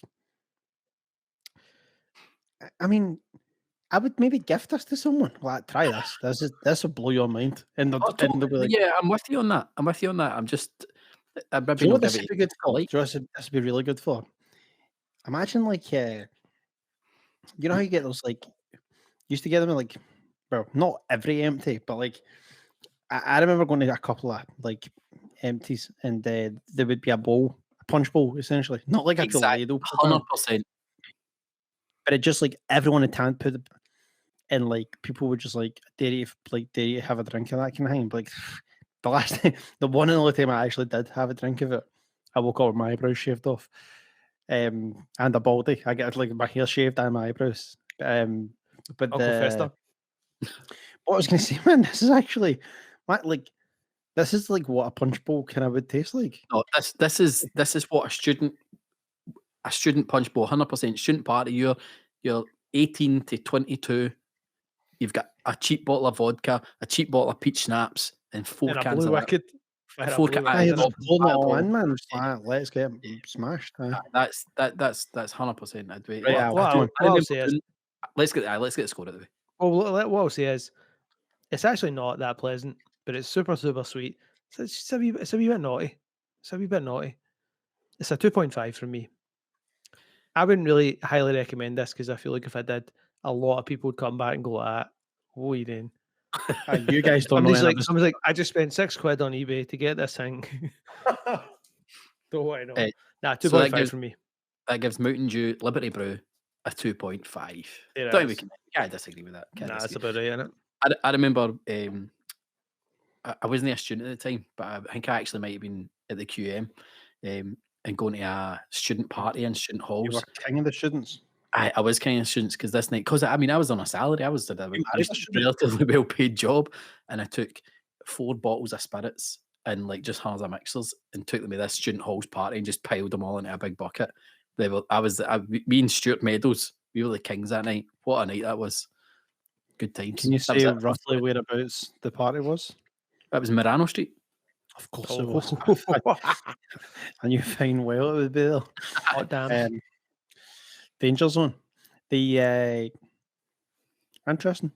I mean, I would maybe gift this to someone. Like, try this. This will blow your mind. And they'll be like, yeah, I'm with you on that. I'm just. Do you know what this would be good for? This would be really good for. Imagine you know how you get those used to get them in well, not every empty, but I remember going to a couple of empties, and there would be a bowl, a punch bowl, essentially, not like a Toledo, 100%. But it just everyone in town put it, and people would just dare you have a drink of that kind of thing. But the last time, the one and only time I actually did have a drink of it, I woke up with my eyebrows shaved off, and a baldy. I get my hair shaved and my eyebrows. But Uncle Fester. What I was going to say, man, this is actually this is what a punch bowl kind of would taste like. No, this is what a student a student punch bowl, 100% student party. You're 18 to 22. You've got a cheap bottle of vodka, a cheap bottle of peach schnapps, and 4 And a cans blue of wicked. Four ca- Aye, Aye, they're oh, blowing it all oh, in, man. It's like, let's get smashed. Aye. That's 100%. I'd wait. Right, Well, what I do- I'll- I what I'll remember say is- doing- let's get the score out of the way. Well, what I'll say is, it's actually not that pleasant, but it's super, super sweet. So it's just it's a wee bit naughty. It's a wee bit naughty. It's a 2.5 from me. I wouldn't really highly recommend this because I feel like if I did, a lot of people would come back and go, what are you doing? You guys don't know. Somebody's like, I just spent £6 on eBay to get this thing. Don't worry, no. Nah, so 2.5 that gives- from me. That gives Mountain Dew Liberty Brew a 2.5. It Don't is. think we can't disagree with that. Can't Nah, that's disagree. about right, innit? I remember I wasn't a student at the time, but I think I actually might have been at the QM and going to a student party in student You were halls. king of the students. I was kind of students because this night, because I mean, I was on a salary. I was at a married a student? relatively well paid job, and I took 4 bottles of spirits and like just halves of mixers and took them to this student halls party and just piled them all into a big bucket. Me and Stuart Meadows, we were the kings that night. What a night that was. Good times. Can you That was say it. roughly whereabouts the party was? That was Morano Street. Of course it was. And you find well it would be there. Hot damn. Danger Zone. The interesting.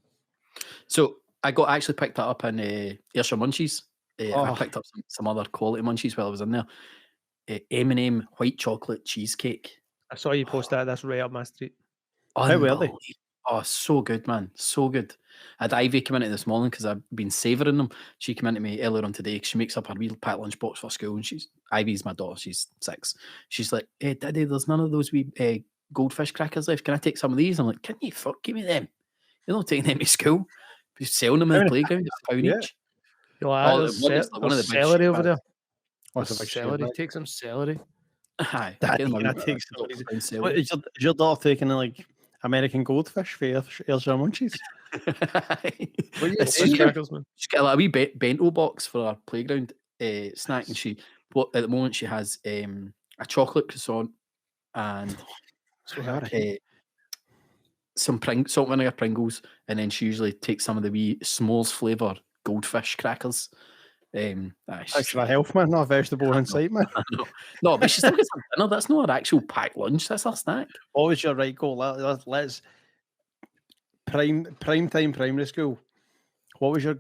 So I got actually picked that up in Ayrshire Munchies. I Oh. picked up some other quality munchies while I was in there. M&M white chocolate cheesecake. I saw you post that. That's right up my street. How were they? Unbelievable. Oh, so good, man. So good. I had Ivy come into this morning because I've been savouring them. She came into me earlier on today. She makes up her wee packed lunchbox for school, and Ivy's my daughter. She's 6. She's like, "Hey, Daddy, there's none of those wee goldfish crackers left. Can I take some of these?" I'm like, "Can you give me them? You're not taking them to school. You're selling them in the playground. It's £1 Yeah. each." Yo, There's one of the big celery shit over there. What's a big Celery. celery? Take some celery. Aye, Daddy, get them a can I wee take bit some of of these? brown celery. What, is your daughter taking like American goldfish for Ayrshire Munchies? What are you It's Cheese just- crackers, man. She's got like, a wee bento box for her playground snack, and at the moment she has a chocolate croissant and some salt and vinegar Pringles, and then she usually takes some of the wee s'mores flavour goldfish crackers. Thanks for the health, man. Not a vegetable in sight, man. No, but she still gets some dinner. That's not her actual packed lunch. That's her snack. What was your right goal? Let's prime time primary school. What was your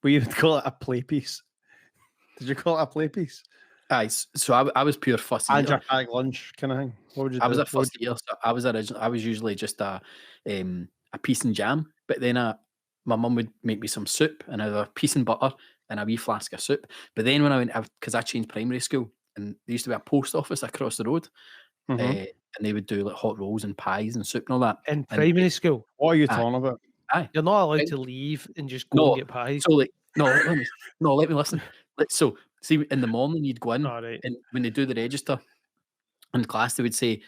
we would call it a play piece? Did you call it a play piece? Aye, so I was pure fussy. And your packed lunch kind of thing. What would you do? I was a What would first year, so I was usually just a piece and jam, but then my mum would make me some soup and either a piece and butter and a wee flask of soup. But then when I went, because I changed primary school, and there used to be a post office across the road, Mhm. and they would do like hot rolls and pies and soup and all that. In And- primary school, What are you Aye. talking about? you're not allowed Right. to leave and just go No, and get pies. So like, let me listen. So see, in the morning you'd go in, All right. and when they do the register in class, they would say,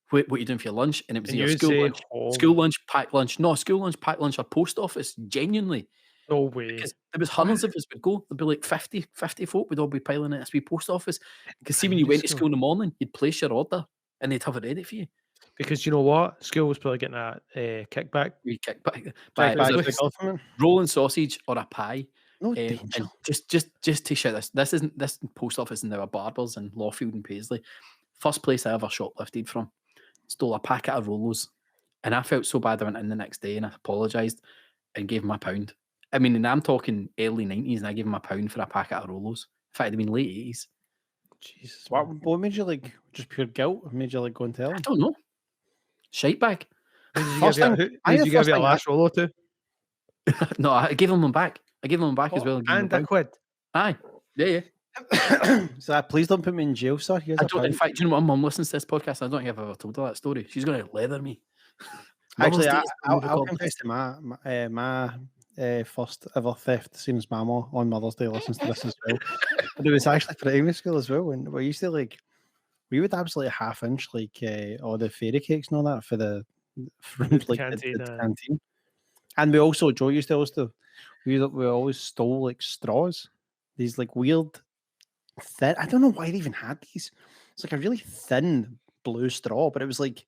"What are you doing for your lunch?" And it was And either you would school say, lunch, home. school lunch, packed lunch. No, school lunch, packed lunch, or post office. Genuinely, No way. because there was hundreds of us would go. There'd be like 50 folk would all be piling in this wee post office. Because see, when you Primary went to school. school in the morning, you'd place your order and they'd have it ready for you. Because you know what? School was probably getting a kickback. We kick back, Back it was to a the government? rolling sausage or a pie. No And danger. just to shout this post office in our Barbers in Lawfield and Paisley. First place I ever shoplifted from. Stole a packet of Rolos, and I felt so bad. I went in the next day and I apologised and gave him £1. I mean, and I'm talking early 90s, and I gave him £1 for a packet of Rolos. In fact, it'd been late 80s. Jesus. What made you like just pure guilt? What made you like go and tell I him? don't know. Shite bag. Who did you First give your, thing- who I did had you give first your thing last Rolo to? No, I gave him one back. I gave him one back as well. And gave him a £1. quid. Aye. Yeah. So please don't put me in jail, sir. Here's I a don't, in pound. fact, do you know what? Mum listens to this podcast. I don't think I've ever told her that story. She's going to leather me. Actually, Mother's Day is I'll called- confess to my first ever theft. Same as Mama on Mother's Day listens to this as well. But it was actually primary school as well, and we used to we would absolutely half-inch all the fairy cakes and all that for the Canteen, the aye. canteen. And we also, Joe used to tell us to, we always stole straws, these weird thin. I don't know why they even had these. It's like a really thin blue straw, but it was like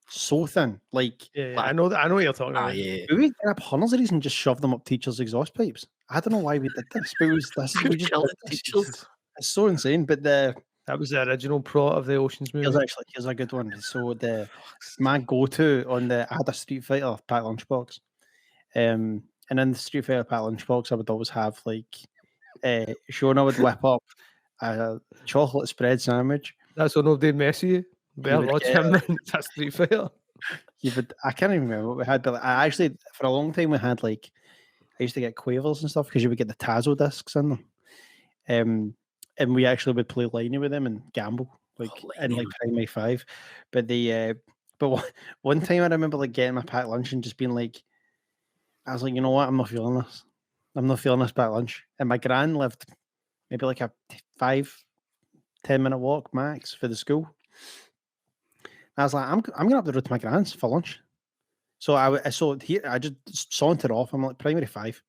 so thin. Like Yeah, I know what you're talking about. yeah. we grab hundreds of these and just shove them up teachers' exhaust pipes. I don't know why we did this, but we just Kill did it, this. teachers. It's so insane. But That was the original plot of the Oceans movie. here's a good one. So my go-to I had a Street Fighter pack lunchbox. And in the Street Fighter pack lunchbox, I would always have like Shona would whip up a chocolate spread sandwich. That's what nobody mess with you. Better would watch get, him in that Street Fighter. I can't even remember what we had, but I actually for a long time we had like I used to get quavers and stuff because you would get the Tazo discs in them. And we actually would play Liney with them and gamble in like Primary 5. But one time I remember like getting my packed lunch and just being like, I was like, you know what, I'm not feeling this. I'm not feeling this packed lunch. And my gran lived maybe like a 5-10 minute walk max for the school. I was like, I'm going up the road to my gran's for lunch. So I just sauntered off. I'm like Primary 5,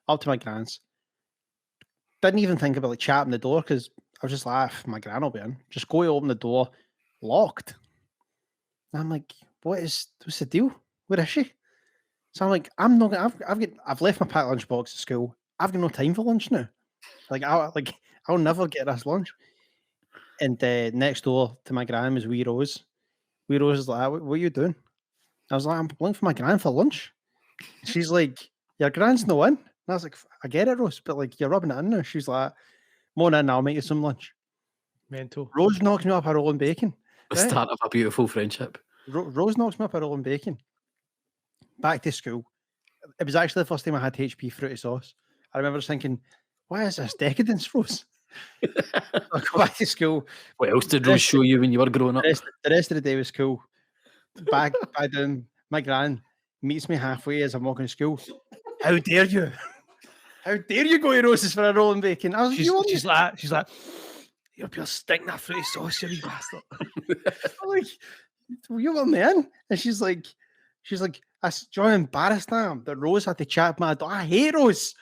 up to my gran's. Didn't even think about like chapping the door because I was just like, my gran will be in. Just go to open the door, locked. And I'm like, what's the deal? Where is she? So I'm like, I'm not gonna. I've left my packed lunch box at school. I've got no time for lunch now. I'll never get this lunch. And next door to my gran was Wee Rose. Wee Rose is like, what are you doing? I was like, I'm looking for my gran for lunch. She's like, your gran's no in. And I was like, I get it, Rose, but like you're rubbing it in now. She's like, more in, I'll make you some lunch. Mental. Rose knocks me up a roll and bacon. The start of a beautiful friendship. Rose knocks me up a roll and bacon. Back to school. It was actually the first time I had HP fruity sauce. I remember just thinking, why is this decadence, Rose? I go back to school. What else did Rose show you when you were growing up? The rest of the day was cool. Back down, my gran meets me halfway as I'm walking to school. How dare you? How dare you go to Rose's for a roll and bacon? I was She's like, you're pure stinking that fruity sauce, you wee bastard. I'm like, you were man. And she's like, John embarrassed him that Rose had to chat my dog. I hate Rose.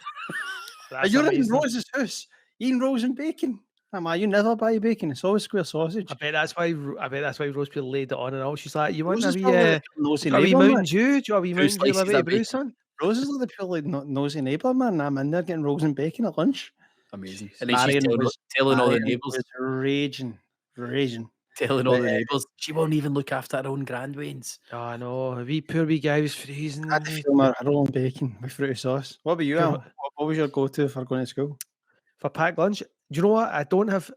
You're in Rose's house eating rolls and bacon. You never buy bacon. It's always square sausage. I bet that's why Rose Peel laid it on and all. She's like, you want Rose a is wee Mountain Dew? Do you want a wee Mountain Dew, Liberty Brew, son? Rose is like the pure nosy neighbour, man. I'm in there getting rolls and bacon at lunch. Amazing. And then she's telling all the neighbours. Raging. Telling all the neighbours. She won't even look after her own grandwains. Oh, no. A poor wee guy was freezing. I had to feel my roll and bacon with fruity sauce. What about you, Al? What was your go-to for going to school? For packed lunch? Do you know what? I don't have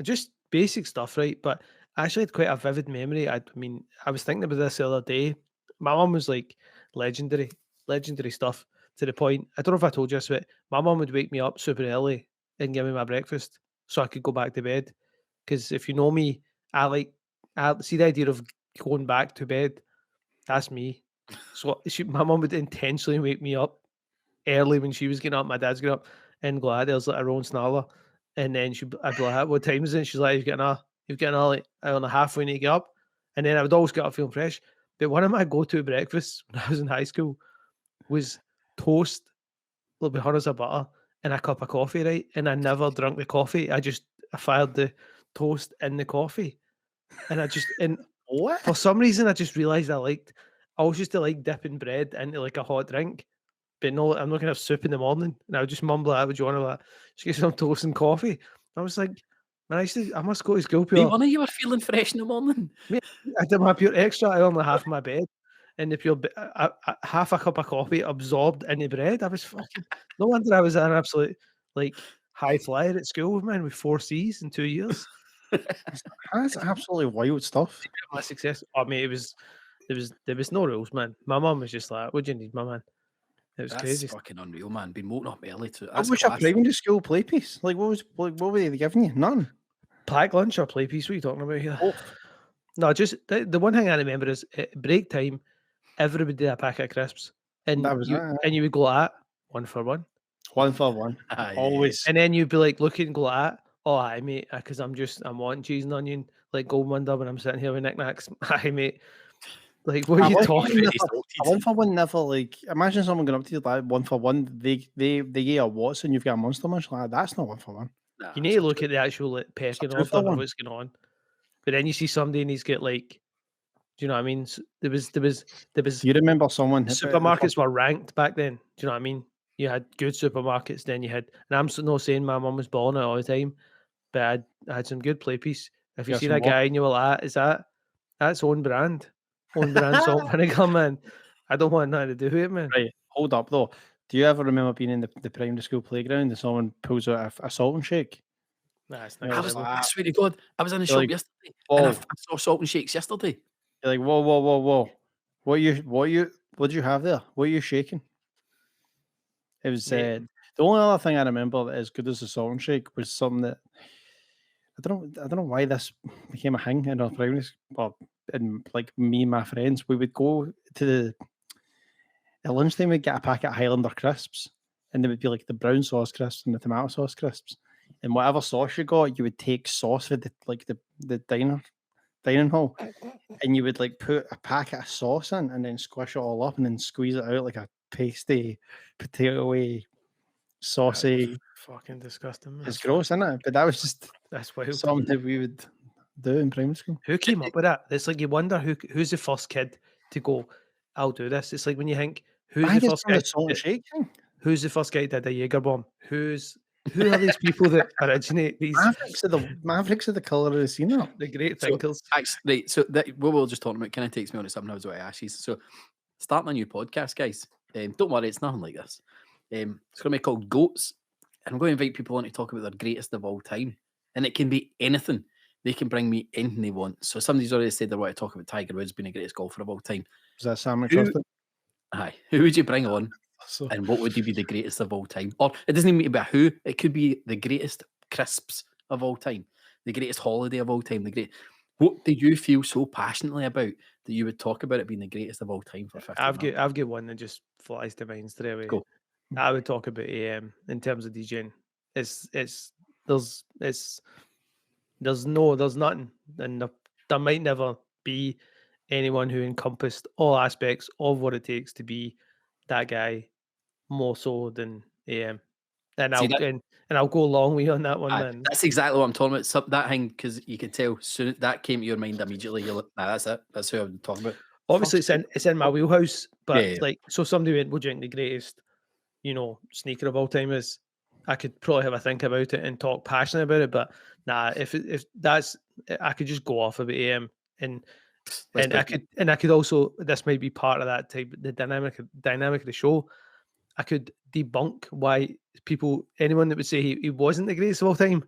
just basic stuff, right? But I actually had quite a vivid memory. I mean, I was thinking about this the other day. My mum was like legendary stuff to the point. I don't know if I told you this, but my mum would wake me up super early and give me my breakfast so I could go back to bed. Because if you know me, I see the idea of going back to bed. That's me. So my mum would intentionally wake me up early when she was getting up. My dad's getting up and go, there's like a round snarler. And then I'd be like, what time is it? She's like, you've got like an hour and a half when you get up. And then I would always get up feeling fresh. But one of my go-to breakfasts when I was in high school was toast, a little bit hundreds of butter, and a cup of coffee, right? And I never drank the coffee. I fired the toast in the coffee. And what? For some reason, I just realised I always used to like dipping bread into like a hot drink. But no, I'm not going to have soup in the morning. And I would just mumble out, would you want to like, just get some toast and coffee? I was like, man, I must go to school pure. One of you were feeling fresh in the morning. I did my pure extra. I only half my bed. And the pure half a cup of coffee absorbed into bread. I was fucking, no wonder I was an absolute like high flyer at school, man, with 4 C's in 2 years. That's absolutely wild stuff. My success. I mean, there was no rules, man. My mum was just like, what do you need, my man? It was crazy. Fucking unreal, man. Been woken up early too. What was your primary school play piece? Like, what were they giving you? None. Pack lunch or play piece? What are you talking about here? Oh. No, just the one thing I remember is at break time, everybody did a packet of crisps, and you would go at 1 for 1. 1 for 1. Always. And then you'd be like looking and go at, oh, aye, mate, because I'm wanting cheese and onion like Goldmund when I'm sitting here with knickknacks. Aye, mate. Like, what are you talking about? A 1 for 1 never, like, imagine someone going up to you like 1 for 1, they get a Watson, you've got a Monster Munch. Like, that's not 1 for 1. Nah, you need to look at the actual like, pecking order of what's going on. But then you see somebody and he's got like, do you know what I mean? There was Do you remember someone? supermarkets were ranked back then. Do you know what I mean? You had good supermarkets, then you had, and I'm not saying my mum was balling it all the time, but I had some good play piece. If you Yeah, see some that guy and you're like, that's own brand salt and vinegar, man. I don't want nothing to do with it, man. Right, hold up though. Do you ever remember being in the primary school playground and someone pulls out a salt and shake? Nah, it's Yeah, next I level. swear to God, I was in the You're shop like, yesterday and I whoa. saw salt and shakes yesterday. You're like, whoa. What did you have there? What are you shaking? It was Mate. the only other thing I remember that as good as the salt and shake was something that I don't know why this became a thing in our primary school. And like me and my friends, we would go to at lunchtime we'd get a packet of Highlander crisps, and they would be like the brown sauce crisps and the tomato sauce crisps. And whatever sauce you got, you would take sauce for the dining hall, and you would like put a packet of sauce in and then squish it all up and then squeeze it out like a pasty, potatoey, saucy. Fucking disgusting, man. It's gross, isn't it? But that was just That's wild. something that we would do in primary school. Who came up with that? It's like you wonder who's the first kid to go, I'll do this. It's like when you think, I think it's from the salt and shake thing. who's the first guy that did a Jaeger bomb? Who are these people that originate these Mavericks are the colour of the scenery. the great So, thinkers? right, so that what we were just talking about kind of takes me on to something I was about to ask you. So, starting a new podcast, guys. Don't worry, it's nothing like this. It's going to be called Goats, and I'm going to invite people on to talk about their greatest of all time, and it can be anything. They can bring me anything they want. So somebody's already said they want to talk about Tiger Woods being the greatest golfer of all time. Was that Sam Who- McCrusty? Aye, who would you bring on, So, and what would you be the greatest of all time? Or it doesn't even need to be a who. It could be the greatest crisps of all time, the greatest holiday of all time. What do you feel so passionately about that you would talk about it being the greatest of all time for 50 minutes? I've got one that just flies to mind straight away. Go. I would talk about AM in terms of DJing. There's nothing, and there might never be anyone who encompassed all aspects of what it takes to be that guy more so than AM. And See, that- I'll go along with you on that one, Aye, man. that's exactly what I'm talking about. That thing, because you could tell soon that came to your mind immediately. You're like, nah, that's it. That's who I'm talking about. Obviously, it's in my wheelhouse, but Yeah. like, so somebody went, "Would you think the greatest, sneaker of all time is?" I could probably have a think about it and talk passionate about it, but nah, if that's, I could just go off about AM and I could also, this might be part of that type, the dynamic of the show. I could debunk why anyone that would say he wasn't the greatest of all time,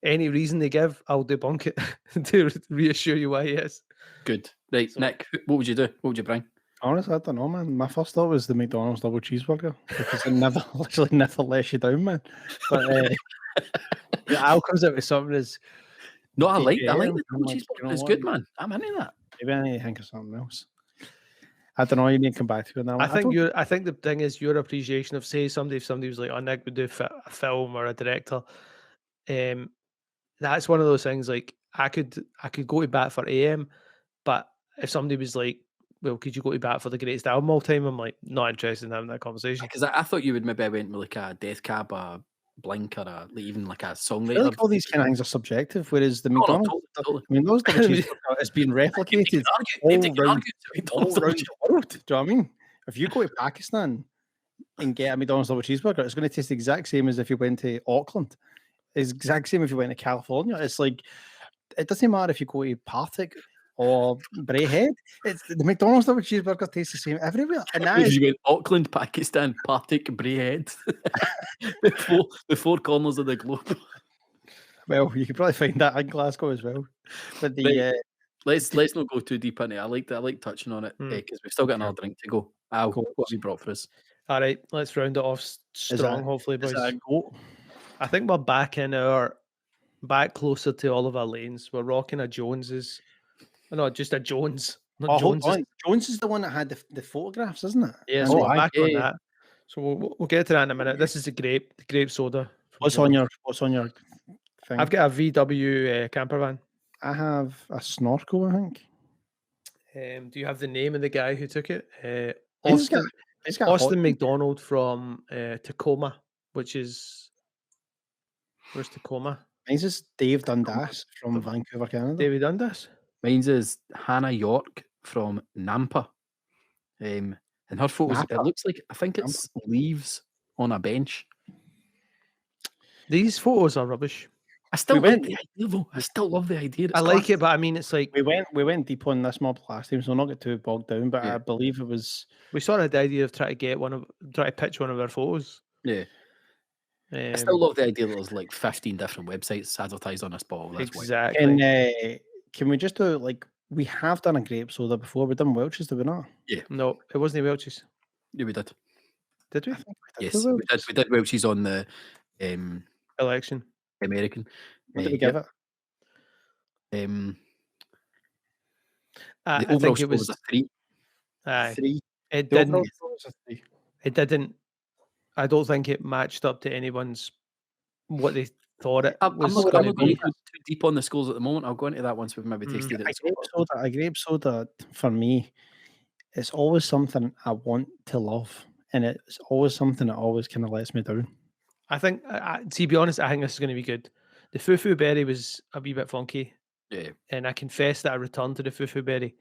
any reason they give, I'll debunk it to reassure you why he is. Good. Right, So- Nick, what would you do? What would you bring? honestly, I don't know, man. My first thought was the McDonald's double cheeseburger because it literally never lets you down, man. But Al comes out with something as No, I like the I'm double like, cheeseburger. you know It's what? good, man. I'm into that. maybe I need to think of something else. I don't know. You need to come back to it now. I think the thing is your appreciation of, say, if somebody was like, "Oh, Nick would do a film or a director," that's one of those things. Like, I could go to bat for AM, but if somebody was like, "Well, could you go to bat for the greatest album of all time?" I'm like, not interested in having that conversation. Because I thought you would maybe went with like a Death Cab, a Blink, or even like a I songwriter. feel like all these kind of things are subjective, whereas the No, McDonald's, totally. I mean, those double cheeseburger has been replicated all round the world. Do you know what I mean? If you go to Pakistan and get a McDonald's double cheeseburger, it's going to taste the exact same as if you went to Auckland. It's the exact same if you went to California. It's like, it doesn't matter if you go to Partick or Braehead. It's the McDonald's double cheeseburger tastes the same everywhere. And that If is, you went Auckland, Pakistan, Partick, Braehead, the four corners of the globe. well, you could probably find that in Glasgow as well. But the Let's not go too deep into it. I like touching on it because we've still got another drink to go. Al, Cool. what have you brought for us? All right, let's round it off strong, hopefully, is boys. that a goat? I think we're back closer to all of our lanes. We're rocking a Jones's. No, just a Jones. Not Oh, hold Jones's. on. Jones is the one that had the photographs, isn't it? Yeah, Oh, so we're aye. back on Yeah. that. So we'll get to that in a minute. This is the grape soda. from What's Jones. on your thing? I've got a VW camper van. I have a snorkel, I think. Do you have the name of the guy who took it? He's got Austin McDonald from Tacoma, which is, where's Tacoma? Mine's is Dave Dundas from Vancouver, Canada. David Dundas. Mine's is Hannah York from Nampa. And her photos, it Napa? looks like, I think it's leaves on a bench. These photos are rubbish. I still We like went- the idea, though. I still love the idea. It's I like class. it, but I mean, it's like We went deep on this mob last time, so we'll not get too bogged down. But Yeah. I believe it was we sort of had the idea of trying to pitch one of our photos. Yeah. I Um, still love the idea that there's like 15 different websites advertised on this bottle. That's why. exactly. Can we just do like we have done a grape soda before? We've done Welch's, did we not? No, it wasn't Welch's. Yeah, we did. Did we? I think we did Yes, do we did. Welch's. We did Welch's on the Election. American. What did we give it? I The overall think score it was. was a 3. Aye, 3. it The overall didn't. score was a 3. It didn't. I don't think it matched up to anyone's what they thought it I'm was not going going to to be. go too deep on the scores at the moment. I'll go into that once we've maybe tasted it. A grape soda for me, it's always something I want to love, and it's always something that always kind of lets me down. I think, to be honest, I think this is going to be good. The fufu berry was a wee bit funky, Yeah. and I confess that I returned to the fufu berry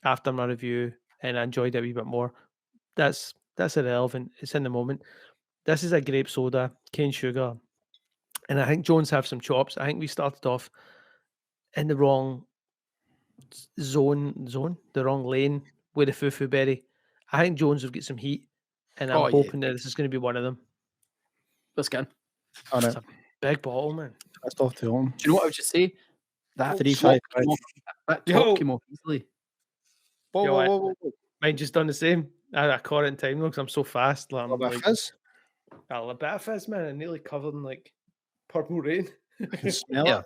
after my review, and I enjoyed it a wee bit more. That's irrelevant. It's in the moment. This is a grape soda, cane sugar, and I think Jones have some chops. I think we started off in the wrong zone, the wrong lane with the fufu berry. I think Jones will get some heat, and I'm Oh, yeah. hoping that this is going to be one of them. Let's go. All It's right, a big bottle, man. that's off to on. Do you know what I would just say? That 3-5. that Yo. top came off easily. Yo, Mine just done the same. I caught it in time though because I'm so fast. Like, I'm like Fizz. a little bit of fizz, man. I'm nearly covered in like purple rain. I can smell Yeah. it.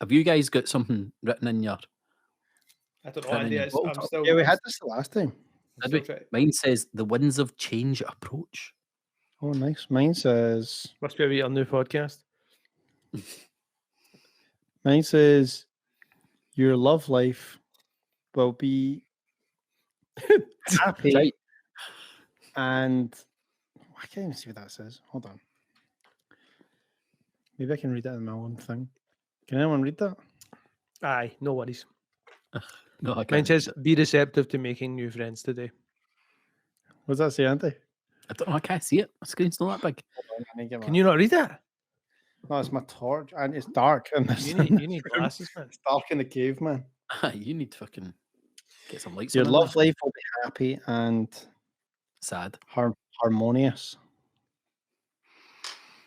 Have you guys got something written in your? I don't know, Turn in Andy. your bottle I'm top. still. Yeah, we had this the last time. I'm Did still we? trying- Mine says the winds of change approach. Oh, nice. Mine says Must be a new podcast. your love life will be happy Right. and I can't even see what that says. Hold on. Maybe I can read that in my own thing. Can anyone read that? Aye, no worries. No, I Mine can't. says be receptive to making new friends today. What does that say, Andy? I don't know. I can't see it. My screen's not that big. Hold on, I need to get Can my- you not read that? No, it's my torch, and it's dark. And You need glasses, man. It's dark in the cave, man. You need to fucking get some lights Your on. love life will be happy and Sad. harmonious.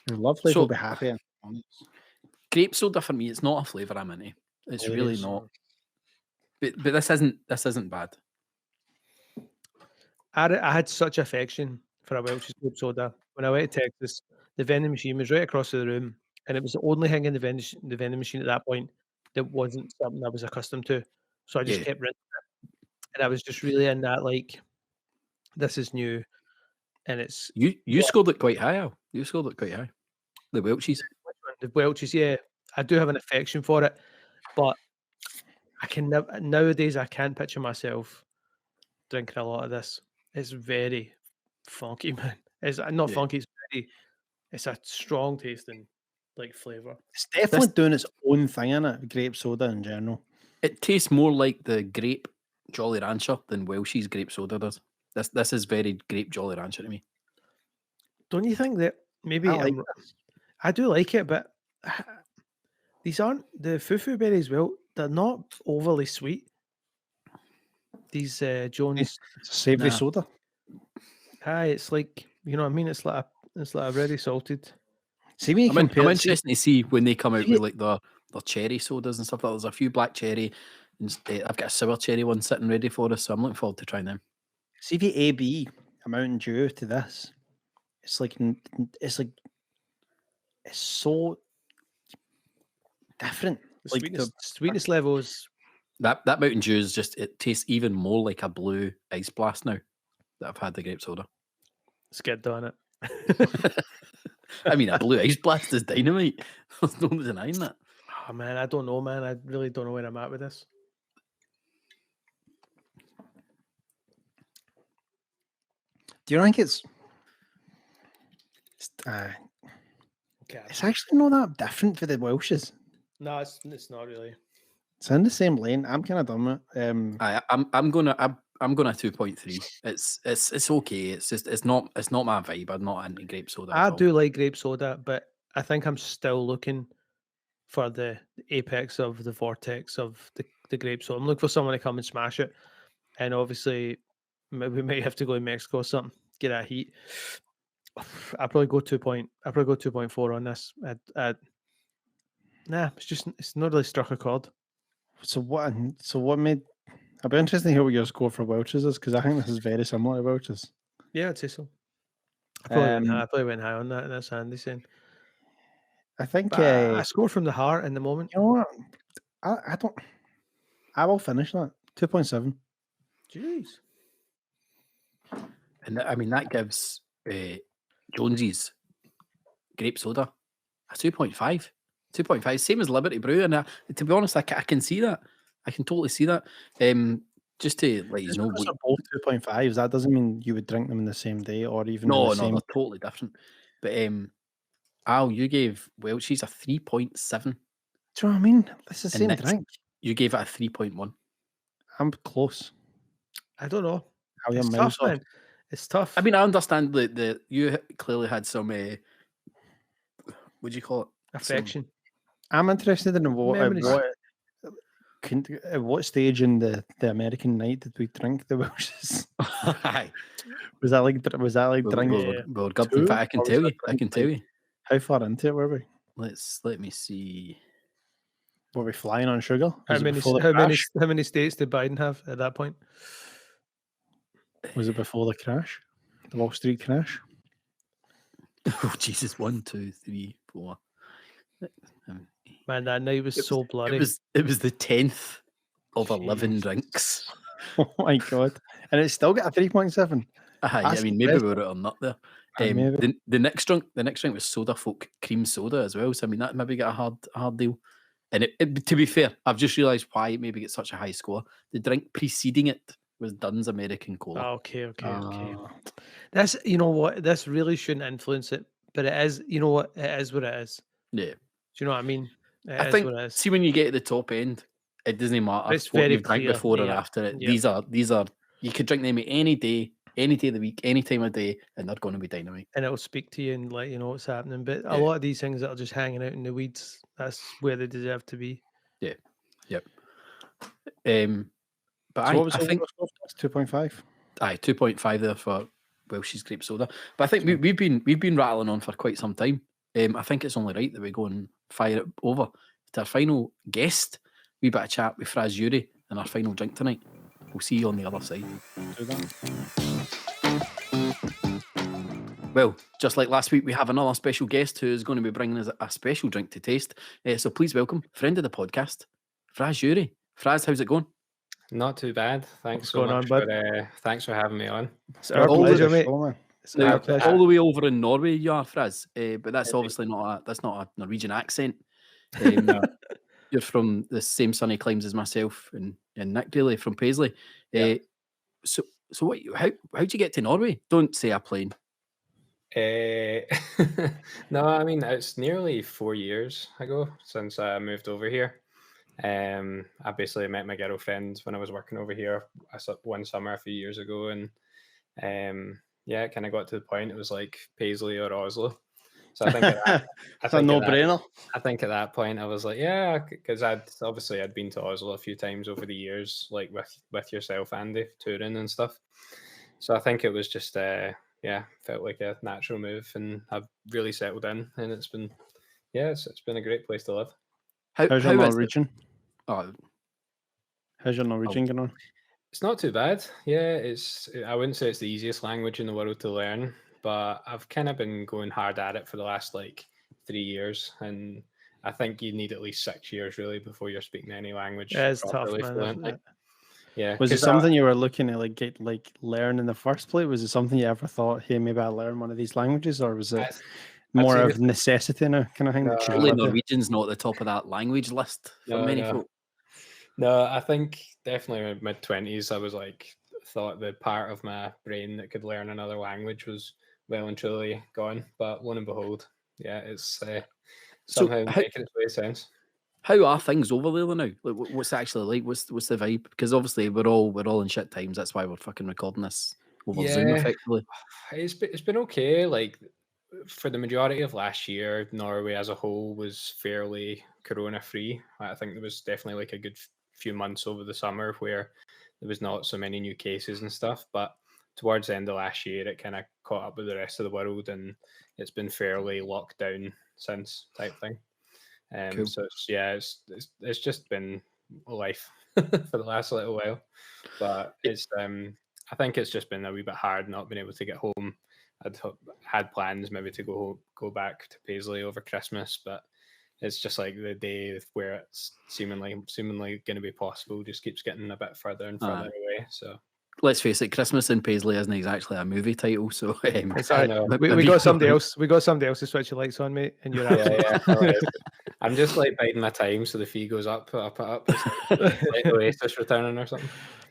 Your love life So- will be happy and harmonious. Grape soda for me, it's not a flavour I'm into. It's Oh, it really is. not. But this isn't bad. I had such affection for a Welch's grape soda. When I went to Texas, the vending machine was right across the room, and it was the only thing in the vending machine at that point that wasn't something I was accustomed to. So I just Yeah. kept rinsing it, and I was just really in that like, this is new, and it's You scored it quite high, Al. You scored it quite high. The Welch's. the Welch's. Yeah, I do have an affection for it, but I can never nowadays. I can't picture myself drinking a lot of this. It's very funky, man. It's not Yeah. funky. It's a strong tasting like flavor. It's definitely doing its own thing in it. Grape soda in general. It tastes more like the grape Jolly Rancher than Welch's grape soda does. This is very grape Jolly Rancher to me. Don't you think that maybe I like I'm- I do like it, but these aren't the fufu berries. Well, they're not overly sweet. These Jones, It's a savoury Nah. soda. hi, it's like you know what I mean. It's like a really salted. See when you I'm compare. see- interested to see when they come out see- with like their cherry sodas and stuff like that. There's a few black cherry, and I've got a sour cherry one sitting ready for us, so I'm looking forward to trying them. See if you AB a Mountain Dew to this, it's like it's so different. The Like sweetness level is That Mountain Dew is just, it tastes even more like a blue ice blast now that I've had the grape soda. skid on it. I mean, a blue ice blast is dynamite. There's no denying that. Oh man, I don't know, man. I really don't know where I'm at with this. Do you think it's It's actually not that different for the Welshes. No, it's not really. It's in the same lane. I'm kind of done with it. I'm gonna 2.3. It's okay. It's just it's not my vibe. I'm not into grape soda. I at all. do like grape soda, but I think I'm still looking for the apex of the vortex of the grape soda. I'm looking for someone to come and smash it. And obviously, we might have to go to Mexico or something, get that heat. I'd probably go 2.4 on this. Nah, it's not really struck a chord. So what made? I'd be interested to hear what your score for Welch's is, because I think this is very similar to Welch's. Yeah, I'd say so. I probably went high on that. That's Andy saying. I think But I scored from the heart in the moment. you know what? I don't. I will finish that 2.7. Jeez. And I mean that gives Jonesy's grape soda a 2.5. 2.5, same as Liberty Brew. And to be honest, I can see that. I can totally see that. Just to let you know, They're both 2.5s. That doesn't mean you would drink them in the same day or even in no, the same. they're totally different. But Al, you gave Welch's a 3.7. Do you know what I mean? It's the same Nick's- drink. You gave it a 3.1. I'm close. I don't know. How your It's mouse tough, man. It's tough. I mean, I understand that you clearly had some. What do you call it? affection. I'm interested in Memories. at what stage in the American night did we drink the Welch's? Aye. Was that like drink? Well, God, two, in fact, I can or was tell that you. I can drink, tell like- you. How far into it were we? Let me see. Were we flying on sugar? How Was it many before the how many crash? how many states did Biden have at that point? Was it before the crash? The Wall Street crash? Oh Jesus! 1, 2, 3, 4. Man, that night was so bloody. It was the 10th of 11 drinks. Oh my god! And it's still got a 3.7. Aye, I That's mean, maybe we impressive. were on up there. Aye, maybe. The next drink was Soda Folk cream soda as well. So I mean, that maybe got a hard deal. And it, to be fair, I've just realised why it maybe gets such a high score. The drink preceding it was Dunn's American Cola. Okay. Ah. That's you know what? This really shouldn't influence it, but it is. You know what? It is what it is. Yeah, Do you know what I mean? I think. What it is. See, when you get at the top end, it doesn't matter It's what very you've drank clear, before or yeah, after it. yeah. These are you could drink them any day of the week, any time of day, and they're going to be dynamite. And it'll speak to you and let you know what's happening. But a Yeah. lot of these things that are just hanging out in the weeds, that's where they deserve to be. Yeah, yep. But So what was I think 2.5. aye, 2.5 there for Welch's grape soda. But I think we've been rattling on for quite some time. I think it's only right that we go and fire it over to our final guest. Wee bit of chat with Fraz Urie and our final drink tonight. We'll see you on the other side. Do that. Well, just like last week, we have another special guest who is going to be bringing us a special drink to taste. So please welcome friend of the podcast, Fraz Urie. Fraz, how's it going? Not too bad. Thanks What's so going much on, for thanks for having me on. It's our all pleasure, the mate. Show, man. It's Now, our pleasure. all the way over in Norway, you are, Fraz, but that's obviously not a Norwegian accent. You're from the same sunny climes as myself and Nick, really, from Paisley. Yeah. So how'd you get to Norway? Don't say a plane. No, I mean it's nearly 4 years ago since I moved over here. I basically met my girlfriend when I was working over here one summer a few years ago, and yeah, it kind of got to the point it was like Paisley or Oslo. So I think It's a no-brainer. I think at that point I was like, yeah, because I'd been to Oslo a few times over the years, like with yourself, Andy, touring and stuff. So I think it was just felt like a natural move, and I've really settled in, and it's been it's been a great place to live. How's your is it? Norwegian? Oh, How's your Norwegian going on? It's not too bad. Yeah, I wouldn't say it's the easiest language in the world to learn, but I've kind of been going hard at it for the last 3 years, and I think you need at least 6 years really before you're speaking any language. It's tough, properly man. fluently. Yeah. Was it 'cause something you were looking to learn in the first place? Was it something you ever thought, hey, maybe I'll learn one of these languages, or was it I'd more say of necessity now kind of thing? that you surely live there? Norwegian's not at the top of that language list for many folk. No, I think definitely in my mid-20s, I was thought the part of my brain that could learn another language was well and truly gone. But lo and behold, yeah, it's So somehow making its way sense. how are things over there now? Like, what's it actually like? What's the vibe? Because obviously we're all in shit times. That's why we're fucking recording this over Zoom Yeah, effectively. it's been okay. Like for the majority of last year, Norway as a whole was fairly corona free. I think there was definitely like a good few months over the summer where there was not so many new cases and stuff. But towards the end of last year, it kind of caught up with the rest of the world, and it's been fairly locked down since type thing. Cool. So it's just been life for the last little while, but it's I think it's just been a wee bit hard not being able to get home. Had plans maybe to go back to Paisley over Christmas, but it's just like the day where it's seemingly going to be possible just keeps getting a bit further and further away. So Let's face it, Christmas in Paisley isn't exactly a movie title, so It's I all right. know. We got somebody else. We got somebody else to switch the lights on, mate, and you're Yeah, no worries. I'm just like biding my time so the fee goes up. It's like Oasis returning or something.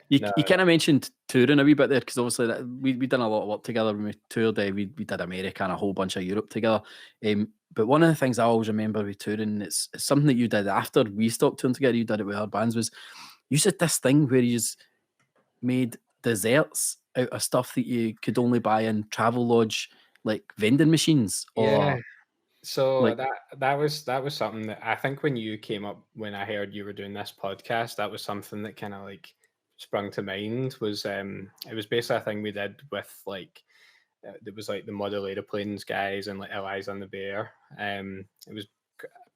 You No, kind of mentioned touring a wee bit there because obviously that we done a lot of work together when we toured. We did America and a whole bunch of Europe together. But one of the things I always remember with touring, it's something that you did after we stopped touring together. You did it with our bands. Was you said this thing where you made desserts out of stuff that you could only buy in travel lodge, like vending machines, yeah. or So like that was something that I think when you came up, when I heard you were doing this podcast, that was something that kind of like sprung to mind. Was it was basically a thing we did with like there was like the Model Aeroplanes guys and like Eliza and the Bear. It was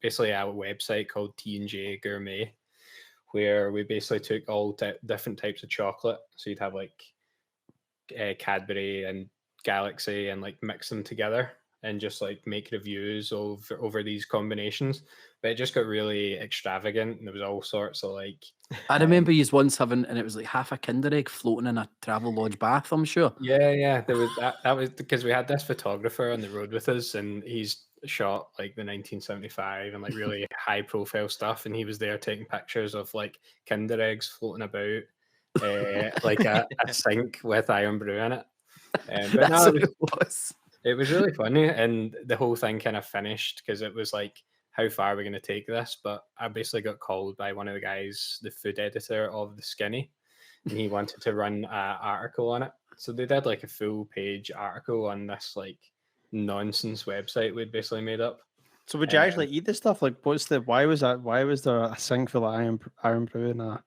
basically a website called T&J Gourmet, where we basically took all different types of chocolate. So you'd have like Cadbury and Galaxy and like mix them together and just like make reviews over these combinations. But it just got really extravagant and there was all sorts of like I remember you once having, and it was like half a Kinder Egg floating in a travel lodge bath. I'm sure. yeah, there was that was because we had this photographer on the road with us and he's shot like the 1975 and like really high profile stuff, and he was there taking pictures of like Kinder Eggs floating about like a sink with Iron Brew in it. But That's no, what it was. it was really funny, and the whole thing kind of finished because it was like, how far are we going to take this? But I basically got called by one of the guys, the food editor of The Skinny, and he wanted to run an article on it. So they did like a full page article on this like nonsense website we'd basically made up. So would you actually eat this stuff? Like, why was that? Why was there a sink full of iron brew in that?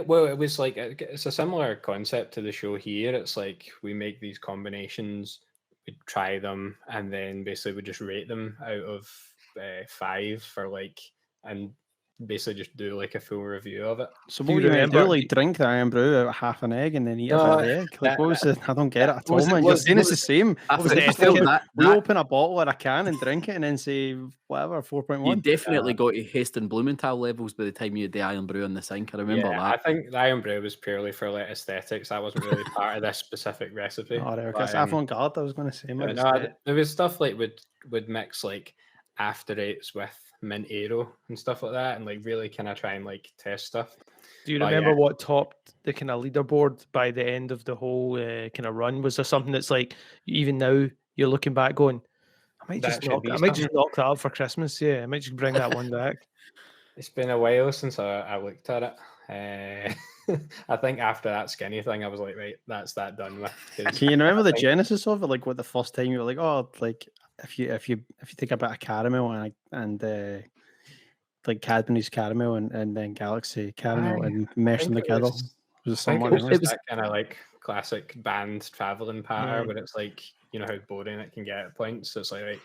Well, it was like it's a similar concept to the show here. It's like we make these combinations, we try them, and then basically we just rate them out of 5 for like, and basically just do like a full review of it. So Do what you were you meant to do? remember- Like drink the iron brew out of half an egg and then eat No, a bit of the egg? Like what was it? I don't get it at all, man. You're saying it's the same. I was think the you felt etiquette? We open a bottle or a can and drink it and then say whatever, You 4.1. definitely got to Heston Blumenthal levels by the time you had the Iron Brew in the sink. I remember Yeah, I that. think the Iron Brew was purely for like aesthetics. That wasn't really part of this specific recipe. Oh, there, But, because avant-garde, I was going to say, man. there was stuff like would mix like After Eights with Mint Aero and stuff like that, and like really kind of try and like test stuff. Do you But, remember yeah. what topped the kind of leaderboard by the end of the whole kind of run? Was there something that's like even now you're looking back going, I might That just should knock be that. I might just something. knock that up for Christmas. Yeah, I might just bring that one back. It's been a while since I looked at it. I think after that Skinny thing, I was like, right, that's that done with. 'cause Can you remember the I think- genesis of it? Like what the first time you were like, oh, like if you take a bit of caramel and like Cadbury's caramel and then Galaxy caramel Aye, and mash them think it together. was- Was it I think somewhat it was like just was- that kind of like classic band traveling patter Mm. where it's like, you know how boring it can get at points. So it's like, right,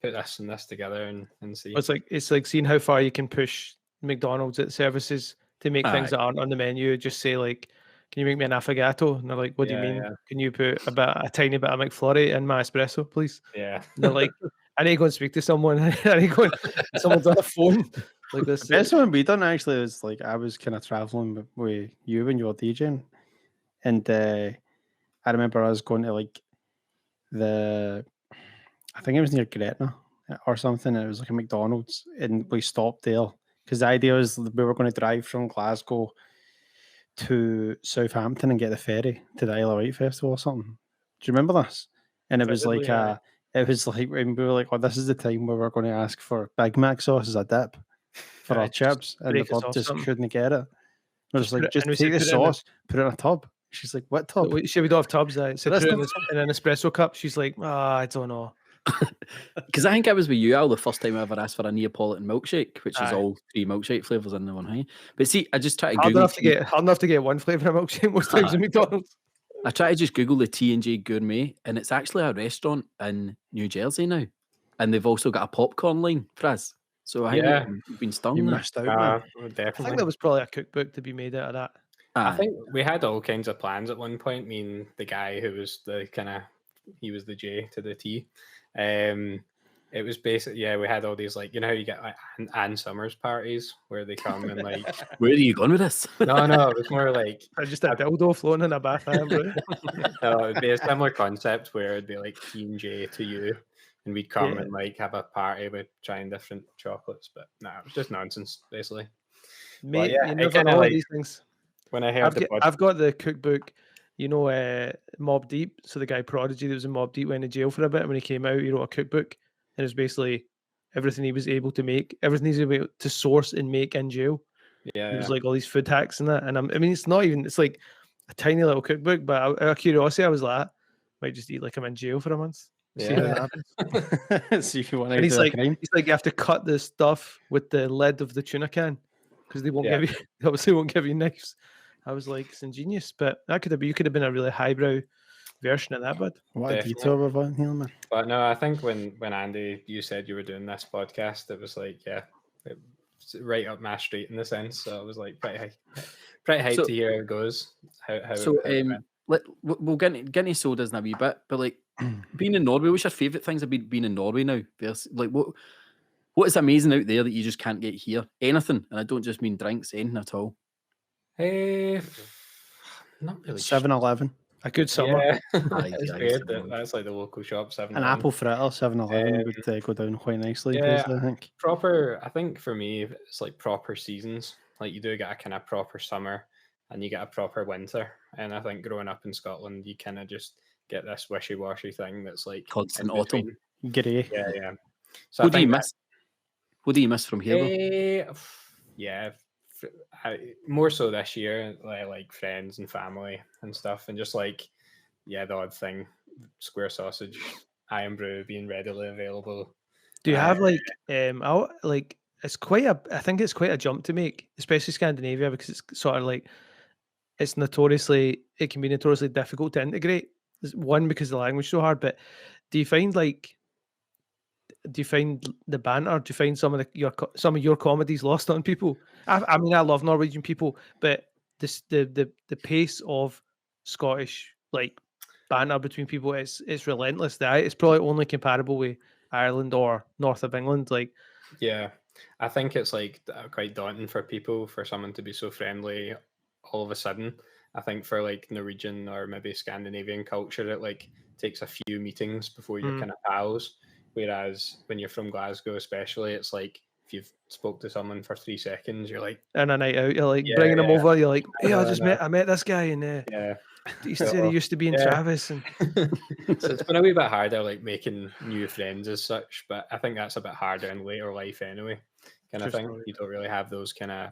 put this and this together and see. It's like seeing how far you can push McDonald's at services to make things Aye. that aren't on the menu. Just say like, can you make me an affogato? And they're like, what do you Yeah, mean? yeah. Can you put a tiny bit of McFlurry in my espresso, please? Yeah. And they're like, I need to go and speak to someone. I need to go and someone's on the phone. Like this. the best one we done actually was like I was kind of traveling with you when you were DJing, and I remember I was going to like I think it was near Gretna or something. And it was like a McDonald's, and we stopped there because the idea was we were going to drive from Glasgow to Southampton and get the ferry to the Isle of Wight festival or something. Do you remember this? And it was like Vividly, aye. it was like when we were like, "Oh, this is the time where we're going to ask for Big Mac sauce as a dip for Aye, our chips," and the break us bird off just something. couldn't get it. I was Just put like, it- "Just and we take said the put it in a- sauce, put it in a tub." She's like, "What tub?" Should we don't have tubs? So That's put it not- in an espresso cup. She's like, I don't know. Because I think I was with you, Al, the first time I ever asked for a Neapolitan milkshake, which is Aye. all 3 milkshake flavours in the one. Hey? But see, I just try to Hard Google. enough to get one flavour of milkshake most times at McDonald's. I try to just Google the T&J Gourmet, and it's actually a restaurant in New Jersey now. And they've also got a popcorn line, Fraz. So I think Yeah. you've been stung You there. missed out, man. I Definitely. think there was probably a cookbook to be made out of that. I Aye. think we had all kinds of plans at one point. Me and the guy who was he was the J to the T. It was basically, we had all these, like, you know how you get like Ann Summers parties where they come and like, Where are you going with this? no, it was more like, Just a dildo floating in a bath iron, bro. no, it would be a similar concept where it'd be like Team J to you, and we'd come Yeah. and like have a party with trying different chocolates. But no, it was just nonsense, basically. Mate, yeah, you it never kinda know like- these things. When I heard I've got the cookbook, you know, Mob Deep. So the guy Prodigy that was in Mob Deep went to jail for a bit. And when he came out, he wrote a cookbook, and it was basically everything he was able to make, everything he's able to source and make in jail. yeah, It was like all these food hacks and that. And I mean, it's not even, it's like a tiny little cookbook, but out of curiosity, I was like, might just eat like I'm in jail for a month. See how Yeah. that happens. See if you want to And do he's a like, crime. you have to cut the stuff with the lid of the tuna can because they won't Yeah. give you, they obviously won't give you knives. I was like, it's ingenious, but you could have been a really highbrow version of that, bud. What a Definitely. detour we've on here, man. But no, I think when Andy, you said you were doing this podcast, it was like, it was right up my street in the sense. So I was like pretty hyped So- to hear how it goes. How So it went. we'll get into sodas in a wee bit, but like being in Norway, what's your favourite things about being in Norway now? Like what is amazing out there that you just can't get here? Anything, and I don't just mean drinks, anything at all. Not really. 7-Eleven. A good summer. Yeah, Aye, it's aye, weird. 7-Eleven. That's like the local shop. 7 An apple fritter, 7-Eleven would go down quite nicely, yeah. I think. Proper. I think for me, it's like proper seasons. Like you do get a kind of proper summer, and you get a proper winter. And I think growing up in Scotland, you kind of just get this wishy-washy thing that's like Constant in autumn. between. Grey. Yeah. So What do I you think miss? What do you miss from here? Though? yeah, more so this year, like friends and family and stuff, and just like the odd thing, square sausage, iron brew being readily available. Do you have like it's I think it's quite a jump to make, especially Scandinavia, because it's sort of like it can be notoriously difficult to integrate. One, because the language is so hard, but do you find the banter? Do you find some of your comedies lost on people? I mean, I love Norwegian people, but the pace of Scottish like banter between people it's relentless. It's probably only comparable with Ireland or north of England. Like, Yeah, I think it's like quite daunting for people for someone to be so friendly all of a sudden. I think for like Norwegian or maybe Scandinavian culture, it like takes a few meetings before you're kind of pals. Whereas when you're from Glasgow, especially, it's like if you've spoke to someone for 3 seconds, you're like, in a night out, you're like Yeah, bringing them yeah. over. You're like, hey, know, I met this guy, and yeah. he said he used to be in Yeah. Travis, and So it's been a wee bit harder, like making new friends as such. But I think that's a bit harder in later life anyway. Kind of True thing. story. You don't really have those kind of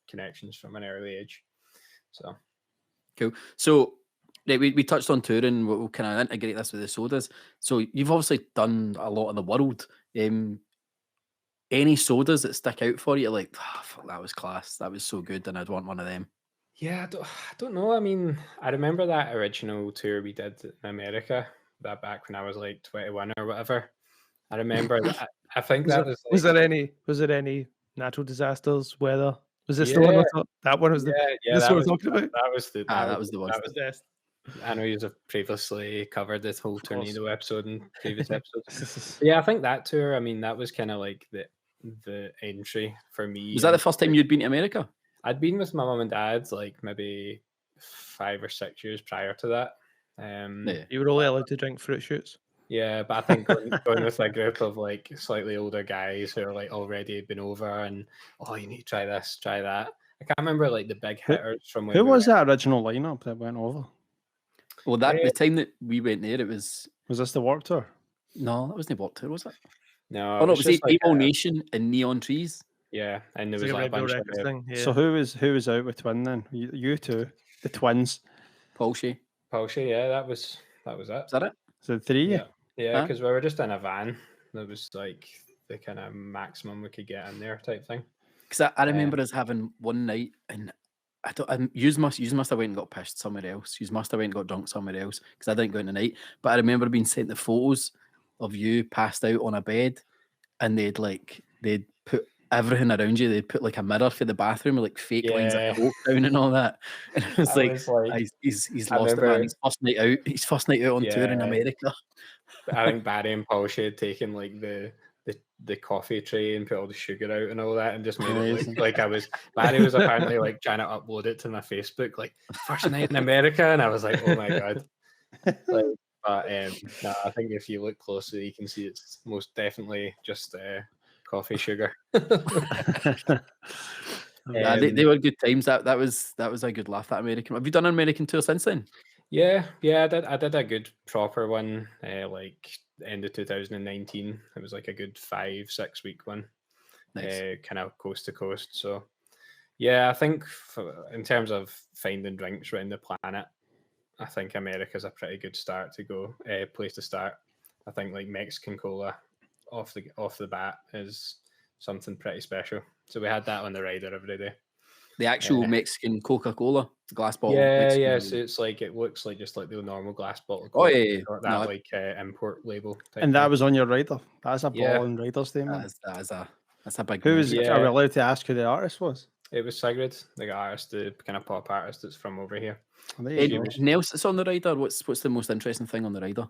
connections from an early age. So Cool. So right, we touched on touring. We'll kind of integrate this with the sodas. So you've obviously done a lot in the world. Any sodas that stick out for you? Like, fuck, that was class. That was so good, and I'd want one of them. yeah, I don't know. I mean, I remember that original tour we did in America. That back when I was like 21 or whatever. I remember that. I think that was. was there any natural disasters, weather? Was this the one? Yeah. That one was Yeah, this that what we're was, talking about? that was the that was the one. That was, Yes. I know you have previously covered this whole Of course. tornado episode in previous episodes. But yeah, I think that tour. I mean, that was kind of like the entry for me. Was that the first time you'd been to America? I'd been with my mum and dad like maybe 5 or 6 years prior to that. Yeah. You were only allowed to drink fruit shoots. Yeah, but I think going with a group of like slightly older guys who are like already been over and you need to try this, try that. I can't remember like the big hitters from when Who we was went. that original lineup that went over? Well, the time that we went there, it was Was this the Warped Tour? No, that wasn't Warped Tour, was it? No, Oh no, it it was just like Emo Nation and Neon Trees. yeah, and there It's was like a like a Red Bull bunch of Records thing. Yeah. So who was out with Twin then? You two, the twins. Paul Shea. Pulsey. Yeah, that was it. Is that it? So three. Yeah, yeah, Huh? because we were just in a van. That was like the kind of maximum we could get in there type thing. Because I remember us having one night, and I don't. You must have went and got pissed somewhere else. You must have went and got drunk somewhere else because I didn't go in the night. But I remember being sent the photos of you passed out on a bed, and they'd put everything around you. They'd put like a mirror for the bathroom with like fake lines Yeah. of coke down and all that. And it was I like, was like, he's I lost it, remember- man. His first night out. His first night out on tour in Yeah. America. I think Barry and Pulsey had taken like the coffee tray and put all the sugar out and all that, and just made it Amazing. look like I was. Barry was apparently like trying to upload it to my Facebook, like first night in America, and I was like, oh my god. Like, but no, I think if you look closely, you can see it's most definitely just coffee sugar. Yeah, they were good times. That was a good laugh. That American. Have you done an American tour since then? Yeah, I did a good proper one, like end of 2019. It was like a good 5-6 week one, Nice. kind of coast to coast. So yeah, I think in terms of finding drinks around the planet, I think America's a pretty good start to go place to start. I think like Mexican cola off the bat is something pretty special. So we had that on the rider every day. The actual Mexican Coca-Cola glass bottle. Yeah, Mexican yeah. label. So it's like it looks like just like the normal glass bottle. Oh, Coke, yeah. got that No, like import label. Type And that thing. was on your rider. That's a Yeah. ball and rider statement. that's a big. Who was? moment. Yeah. Are we allowed to ask who the artist was? It was Sigrid, the artist, the kind of pop artist that's from over here. Oh, there you go. Anything else that's on the rider? What's the most interesting thing on the rider?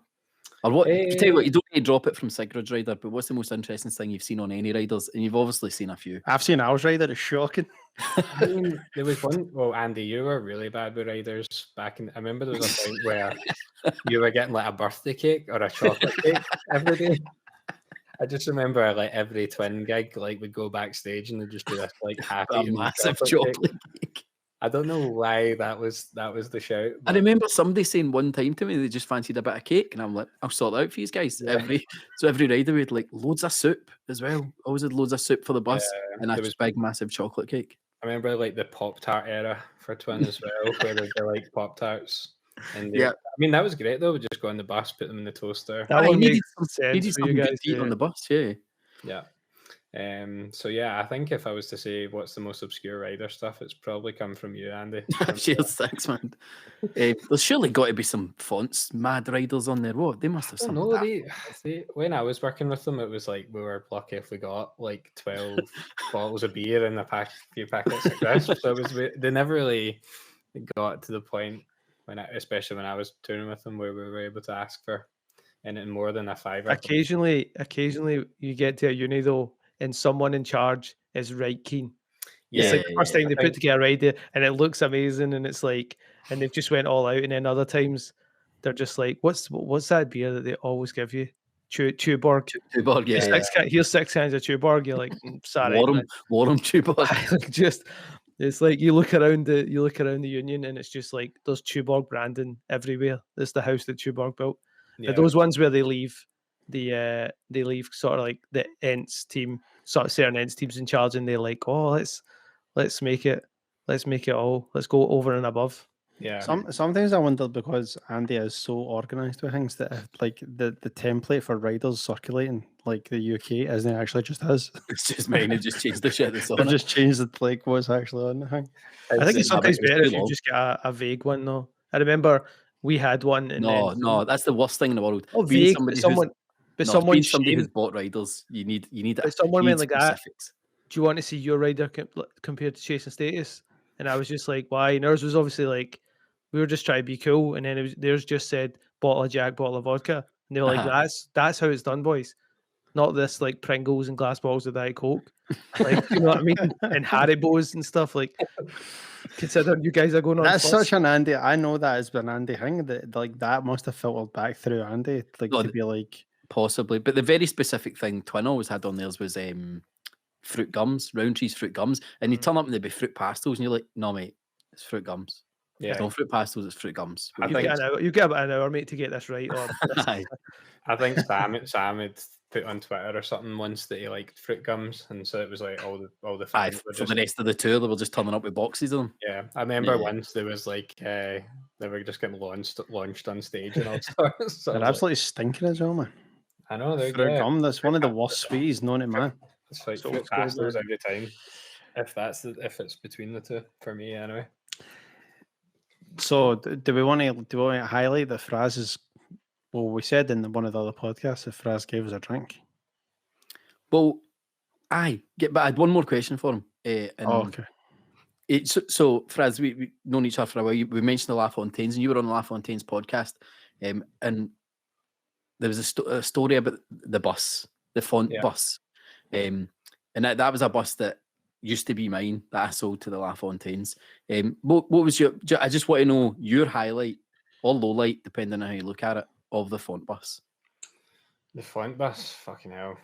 Or what? Tell you Eh, what, you don't need to drop it from Sigrid's rider, but what's the most interesting thing you've seen on any riders? And you've obviously seen a few. I've seen ours rider. It's shocking. I mean, there was one. Well, Andy, you were really bad with riders back in. I remember there was a point where you were getting like a birthday cake or a chocolate cake every day. I just remember like every Twin gig, like we'd go backstage and they'd just do this like happy A massive chocolate cake. I don't know why that was the shout. I but- remember somebody saying one time to me they just fancied a bit of cake, and I'm like, I'll sort it out for you guys. Yeah. Every rider we had like loads of soup as well. Always had loads of soup for the bus, and there a was- big massive chocolate cake. I remember like the Pop Tart era for Twin as well, where they'd be like Pop Tarts. And Yeah. I mean that was great though. We just go on the bus, put them in the toaster. That Aye, one needed makes some- sense Needed for you some good guys. to eat on the bus, yeah. Yeah. So yeah, I think if I was to say what's the most obscure rider stuff, it's probably come from you, Andy. Cheers, thanks, man. There's surely got to be some fonts, mad riders on there. What? They must have some. No, of that. they when I was working with them, it was like we were lucky if we got like 12 bottles of beer and few packets of crisps. So they never really got to the point especially when I was touring with them, where we were able to ask for anything more than a $5. Occasionally you get to a uni though, and someone in charge is right keen. It's like the first time they put together a idea and it looks amazing, and it's like, and they've just went all out. And then other times they're just like, what's that beer that they always give you? Tuborg. Tuborg, yeah. Here's 6 cans of Tuborg. You're like, sorry, Warm Tuborg. like just it's like you look around the union and it's just like there's Tuborg branding everywhere. It's the house that Tuborg built. But those ones where they leave sort of like the Ents team, sort of certain Ents teams in charge, and they're like, oh, let's make it all, let's go over and above. Yeah. Sometimes I wonder, because Andy is so organised with things, that if, like the template for riders circulating like the UK isn't actually just his. It's just mine. It just changed the shit that's on They've it. just changed it like what's actually on the thing. I think it's sometimes it's better too if you long. just get a vague one though. I remember we had one. And No, that's the worst thing in the world. Oh, Being vague, somebody but who's someone somebody who's shamed- bought riders, you need But someone you went need like that. specifics. do you want to see your rider compared to Chasing Status? And I was just like, why? And ours was obviously like, we were just trying to be cool. And then theirs just said bottle of Jack, bottle of vodka. And they were like, that's how it's done, boys. Not this like Pringles and glass bottles of Diet Coke. Like, you know what I mean? And Haribo's and stuff. Like, consider you guys are going on. That's first. such an Andy. I know that has been Andy thing. That like that must have filtered back through Andy. Like No, to be like Possibly. But the very specific thing Twin always had on theirs was fruit gums, Roundtree's fruit gums. And you turn up and they'd be fruit pastels, and you're like, no, mate, it's fruit gums. Yeah, Don't fruit pastels, it's fruit gums. I You think get you get about an hour, mate, to get this right. Or Aye. I think Sam had put on Twitter or something once that he liked fruit gums, and so it was like all the Aye, fans were for just the rest of the tour, they were just turning up with boxes of them. yeah. I remember Yeah. once there was like they were just getting launched on stage and all sorts. So I They're was like, absolutely stinking as well, man. I know they're Fruit yeah, gum, that's one of the fruit worst sweeties known to man. it's like So fruit old school, pastels man. every time. If it's between the two for me anyway. So, do we want to highlight that Fraz is? Well, we said in one of the other podcasts that Fraz gave us a drink. Well, but I had one more question for him. And Okay. So Fraz, we've known each other for a while. We mentioned the LaFontaines, and you were on the LaFontaines podcast, and there was a story about the bus, the font Yeah. bus, and that was a bus that used to be mine that I sold to the LaFontaines. What was your? I just want to know your highlight or low light, depending on how you look at it, of the font bus. The font bus, fucking hell.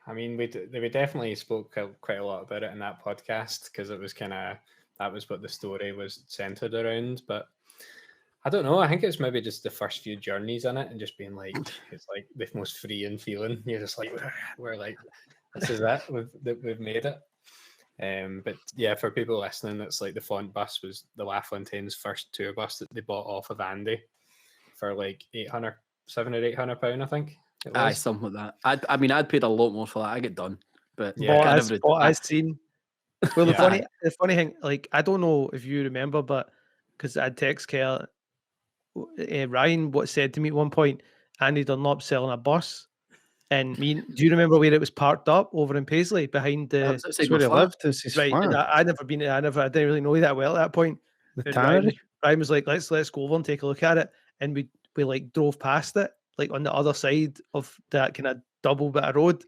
I mean, we definitely spoke quite a lot about it in that podcast because it was that was what the story was centered around. But I don't know. I think it's maybe just the first few journeys in it and just being like, it's like the most freeing feeling. You're just like, we're like, this is it. We've made it. But yeah, for people listening, it's like the font bus was the LaFontaine's first tour bus that they bought off of Andy for like £700 or £800, I think. Aye, something like that. I'd paid a lot more for that. I get done, but Yeah. What I've seen. Well, the Yeah. funny thing, like I don't know if you remember, but because I'd text Kel, Ryan, what said to me at one point, Andy Dunlop selling a bus, and do you remember where it was parked up over in Paisley behind the? That's where he lived. It's his Right, and flat. I didn't really know you that well at that point. The And tannery. Ryan was like, let's go over and take a look at it, and we like drove past it, like on the other side of that kind of double bit of road,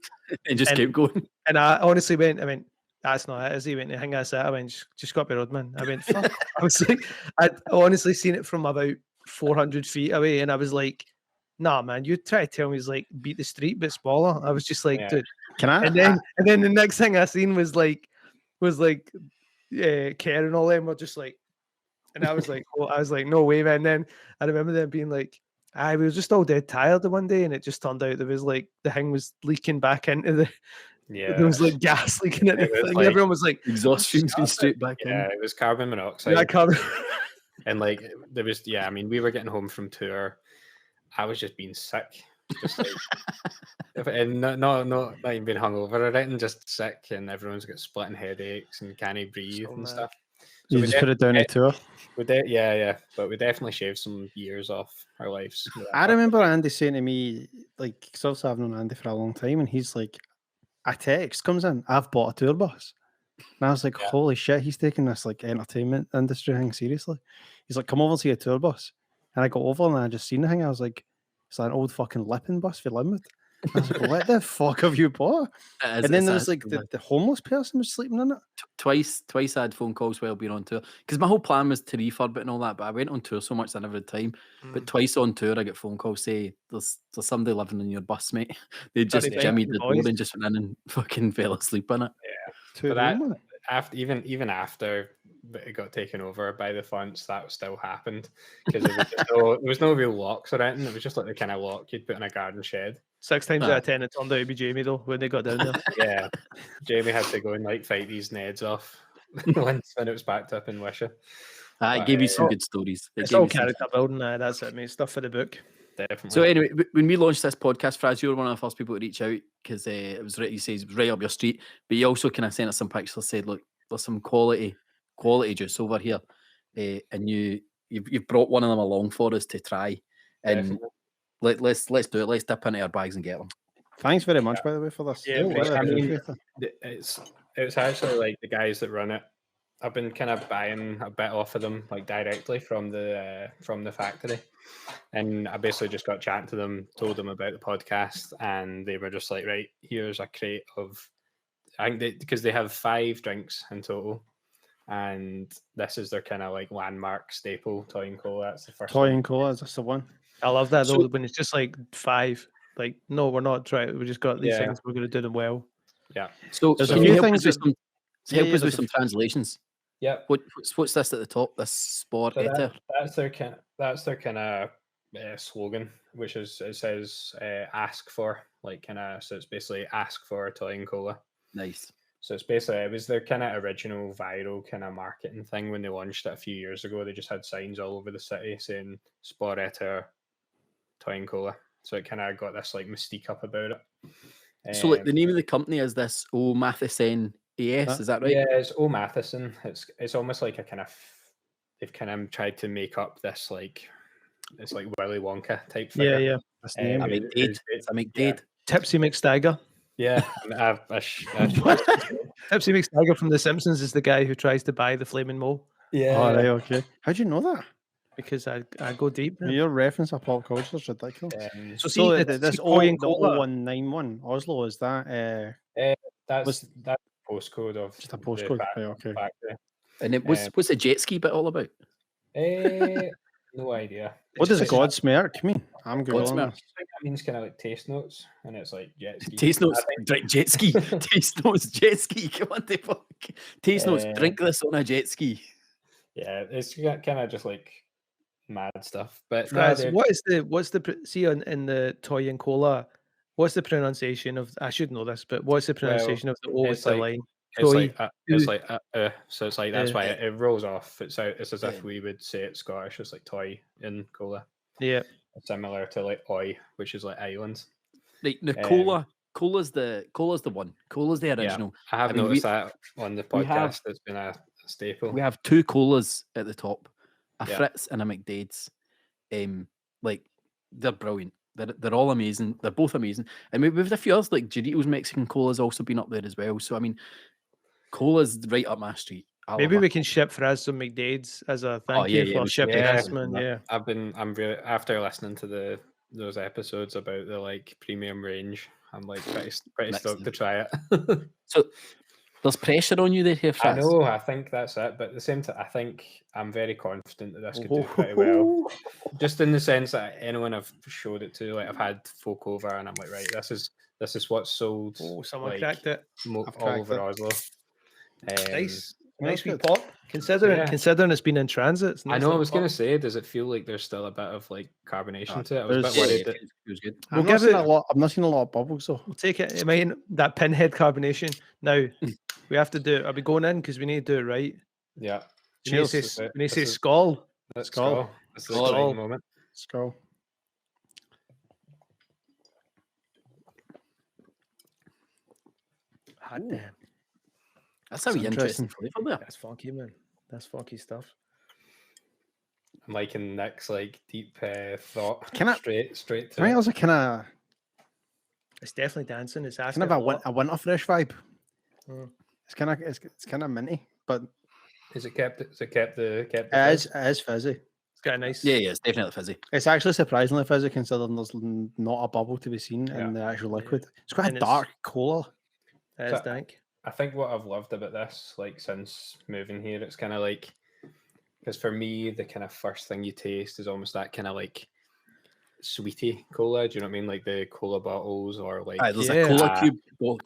and just kept going. and I honestly went, that's not it, is he? Went, I think that's it. I went, just got up the road, man. I went, fuck. I was like, I'd honestly seen it from about 400 feet away, and I was like, nah, man, you try to tell me it's like beat the street but smaller. I was just like, Yeah. dude. Can I? And then the next thing I seen was like Kerr and all them were just like, and I was like, no way, man. And then I remember them being like, we were just all dead tired the one day, and it just turned out there was like the thing was leaking back into the. Yeah. There was like gas leaking at the It was thing. like- Everyone was like, Exhaust fumes going straight back Yeah, in. it was carbon monoxide. I can't. And like there was, I mean, we were getting home from tour. I was just being sick, just like, and not even being hungover or anything, just sick, and everyone's got splitting headaches and can't breathe So and mad. stuff. You we just put it down a tour. yeah, but we definitely shaved some years off our lives. with that I bus. remember Andy saying to me, like, because obviously I've known Andy for a long time, and he's like, a text comes in, I've bought a tour bus. And I was like, Yeah. holy shit, he's taking this like entertainment industry thing seriously. He's like, come over and see a tour bus. And I got over and I just seen the thing. I was like, it's like an old fucking Lippin bus for Linwood. I was like, what the fuck have you bought? And then there was like the homeless person was sleeping in it. Twice I had phone calls while being on tour because my whole plan was to refurb it and all that, but I went on tour so much I never had time. But twice on tour I get phone calls say there's somebody living in your bus, mate. They just Bloody jimmied the door boys. and just went in and fucking fell asleep in it. Two But room, man. even after it got taken over by the fonts, that still happened because there was no real locks or anything. It was just like the kind of lock you'd put in a garden shed. 6 times out of 10, it turned out to be Jamie though when they got down there. Yeah, Jamie had to go and like fight these Neds off once when it was backed up in Wisha. It gave you some good stories. It's all character building. That's it, mate. Stuff for the book. Definitely. So anyway, when we launched this podcast, Fraz, you were one of the first people to reach out because it was right. You say it was right up your street, but you also kind of sent us some pictures. Said, "Look, there's some quality juice over here," and you've brought one of them along for us to try. And let's do it. Let's dip into our bags and get them. Thanks very much, by the way, for this. Yeah, I mean, Appreciate it. it's actually like the guys that run it. I've been kind of buying a bit off of them, like directly from the factory, and I basically just got chatting to them, told them about the podcast, and they were just like, right, here's a crate of, I think because they have 5 drinks in total, and this is their kind of like landmark staple, Toyen Cola. That's the first Toyen Cola, that's the one. I love that though, So- when it's just like 5. Like, no, we're not trying. We just got these Yeah. things. We're going to do them well. Yeah. So There's a can few you help things us with that- some, help us there's with a some translations? Yep. What's this at the top? This sport So eater. that's their kind of slogan, which is it says ask for, like kind of, so it's basically ask for a Toyen Cola. Nice. So it's basically, it was their kind of original viral kind of marketing thing when they launched it a few years ago. They just had signs all over the city saying Sporetta Toyen Cola. So it kind of got this like mystique up about it. So like the name of the company is this Mathisen AS, is that right? Yeah, it's Mathisen. It's almost like a kind of, they've kind of tried to make up this like, it's like Willy Wonka type figure. Yeah. That's the name. I make dead. I make dead. Tipsy McStagger. Yeah. Tipsy McStagger from The Simpsons is the guy who tries to buy the flaming mole. Yeah. All right, okay. How'd you know that? Because I go deep. man. Your reference of pop culture is ridiculous. So So see, this Toyen the Cola. 0191 Oslo, is that That's postcode of just a postcode? Right, okay. factory. And it what's the jet ski bit all about? No idea. What does a It's- Godsmirk mean? I'm Godsmirk. googling I this. think that means kind of like taste notes, and it's like jet ski. Taste notes, I think- drink jet ski. Taste notes, jet ski. Come on, the fuck. Taste notes, drink this on a jet ski. Yeah, it's kind of just like mad stuff. But Fraz, they're- what's the see in the Toyen Cola? What's the pronunciation of? I should know this, but what's the pronunciation of the O with it's the like- line? It's Toy- like so it's like that's why it rolls off. It's as if Yeah. we would say it Scottish. It's like toy in cola, Yeah, similar to like oi, which is like islands. Right, the cola's the one. Cola's the original. I have I mean, noticed that on the we have- podcast. It's been a staple. We have two colas at the top, a Yeah. Fritz and a McDade's. Like they're brilliant. They're all amazing. They're both amazing. And we've a few others like Doritos Mexican Cola's also been up there as well. So I mean, cola's right up my street. I maybe love we it. can ship Fraz some McDade's as a thank yeah, you yeah, for we shipping should this, definitely man. do Yeah, I'm really after listening to those episodes about the like premium range. I'm like pretty Mixing stoked to them. try it. So there's pressure on you there, here, I Fraz. know. I think that's it. But at the same time, I think I'm very confident that this could do pretty well. Just in the sense that anyone I've showed it to, like I've had folk over, and I'm like, right, this is what's sold. Oh, someone like, cracked it. I've all cracked over it. Oslo. Nice, Yeah, nice wee good. pop. Considering Yeah. it's been in transit. It's I nice know. I little was going pop. to say, does it feel like there's still a bit of like carbonation to it? I was a there's- bit worried that it was good. We'll I'm not give seeing it- a lot. I'm not seeing a lot of bubbles though. We'll take it. I mean, that pinhead carbonation. Now we have to do it. Are we going in because we need to do it right? yeah. We need to Cheers. say, we need to say skull. Let's Skull. go. This is the Skull. exciting moment. Skull. Hot damn. That's a wee interesting flavour there. That's funky, man. That's funky stuff. I'm liking Nick's like deep thought. Can I- straight I to think it. also kind It's definitely dancing. It's asking. of a winter fresh vibe. Mm. It's kind of minty, but Is it kept? Is it kept the? it is fizzy. It's got a nice. Yeah, it's definitely fizzy. It's actually surprisingly fizzy considering there's not a bubble to be seen Yeah. in the actual liquid. It's quite And a it's- dark cola. It's So- dank. I think what I've loved about this, like since moving here, it's kind of like, because for me, the kind of first thing you taste is almost that kind of like sweetie cola. Do you know what I mean? Like the cola bottles or like Aye, there's Yeah. a cola cube. Cola,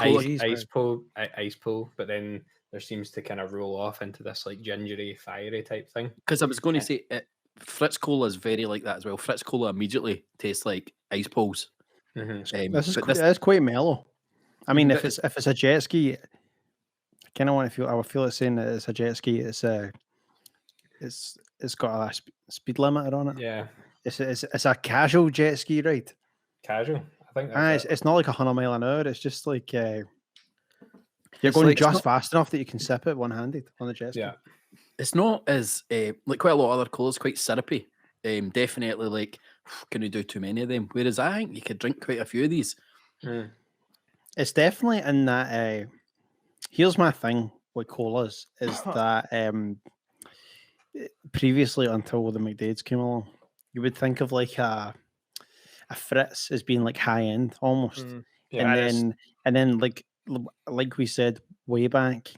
ice pull, but then there seems to kind of roll off into this like gingery, fiery type thing. because I was going to say Fritz Cola is very like that as well. Fritz Cola immediately tastes like ice pulls. Mm-hmm. This is but it's quite mellow. I mean, if But- it's a jet ski, I kind of want to feel. I would feel it saying that it's a jet ski. It's got a speed limiter on it. Yeah, It's a casual jet ski ride. casual. I think Ah, that's it. it's not like 100 mile an hour. It's just like you're It's going like- it's just not- fast enough that you can sip it one handed on the jet ski. Yeah. It's not as like quite a lot of other colas, quite syrupy. Definitely like, can you do too many of them? Whereas I think you could drink quite a few of these. Mm. It's definitely in that. Here's my thing with colas is that previously until the McDade's came along, you would think of like a Fritz as being like high end almost, Mm. Yeah, and then like we said way back,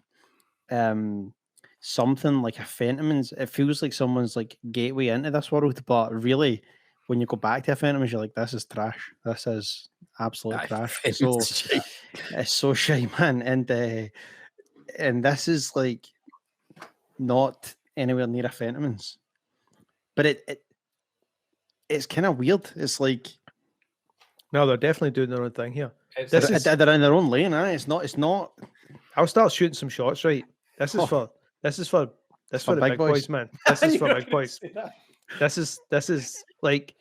something like a Fentimans. It feels like someone's like gateway into this world, but really, when you go back to a Fentimans, you're like, this is trash. This is absolute Aye, trash. it's So shite. it's so shy, man. And this is like not anywhere near a Fentimans. But it's kind of weird. It's like No, they're definitely doing their own thing here. It's This a- is- they're in their own lane. It's not. I'll start shooting some shots. Right. This is for the big boys, man. This is for big boys. This is like,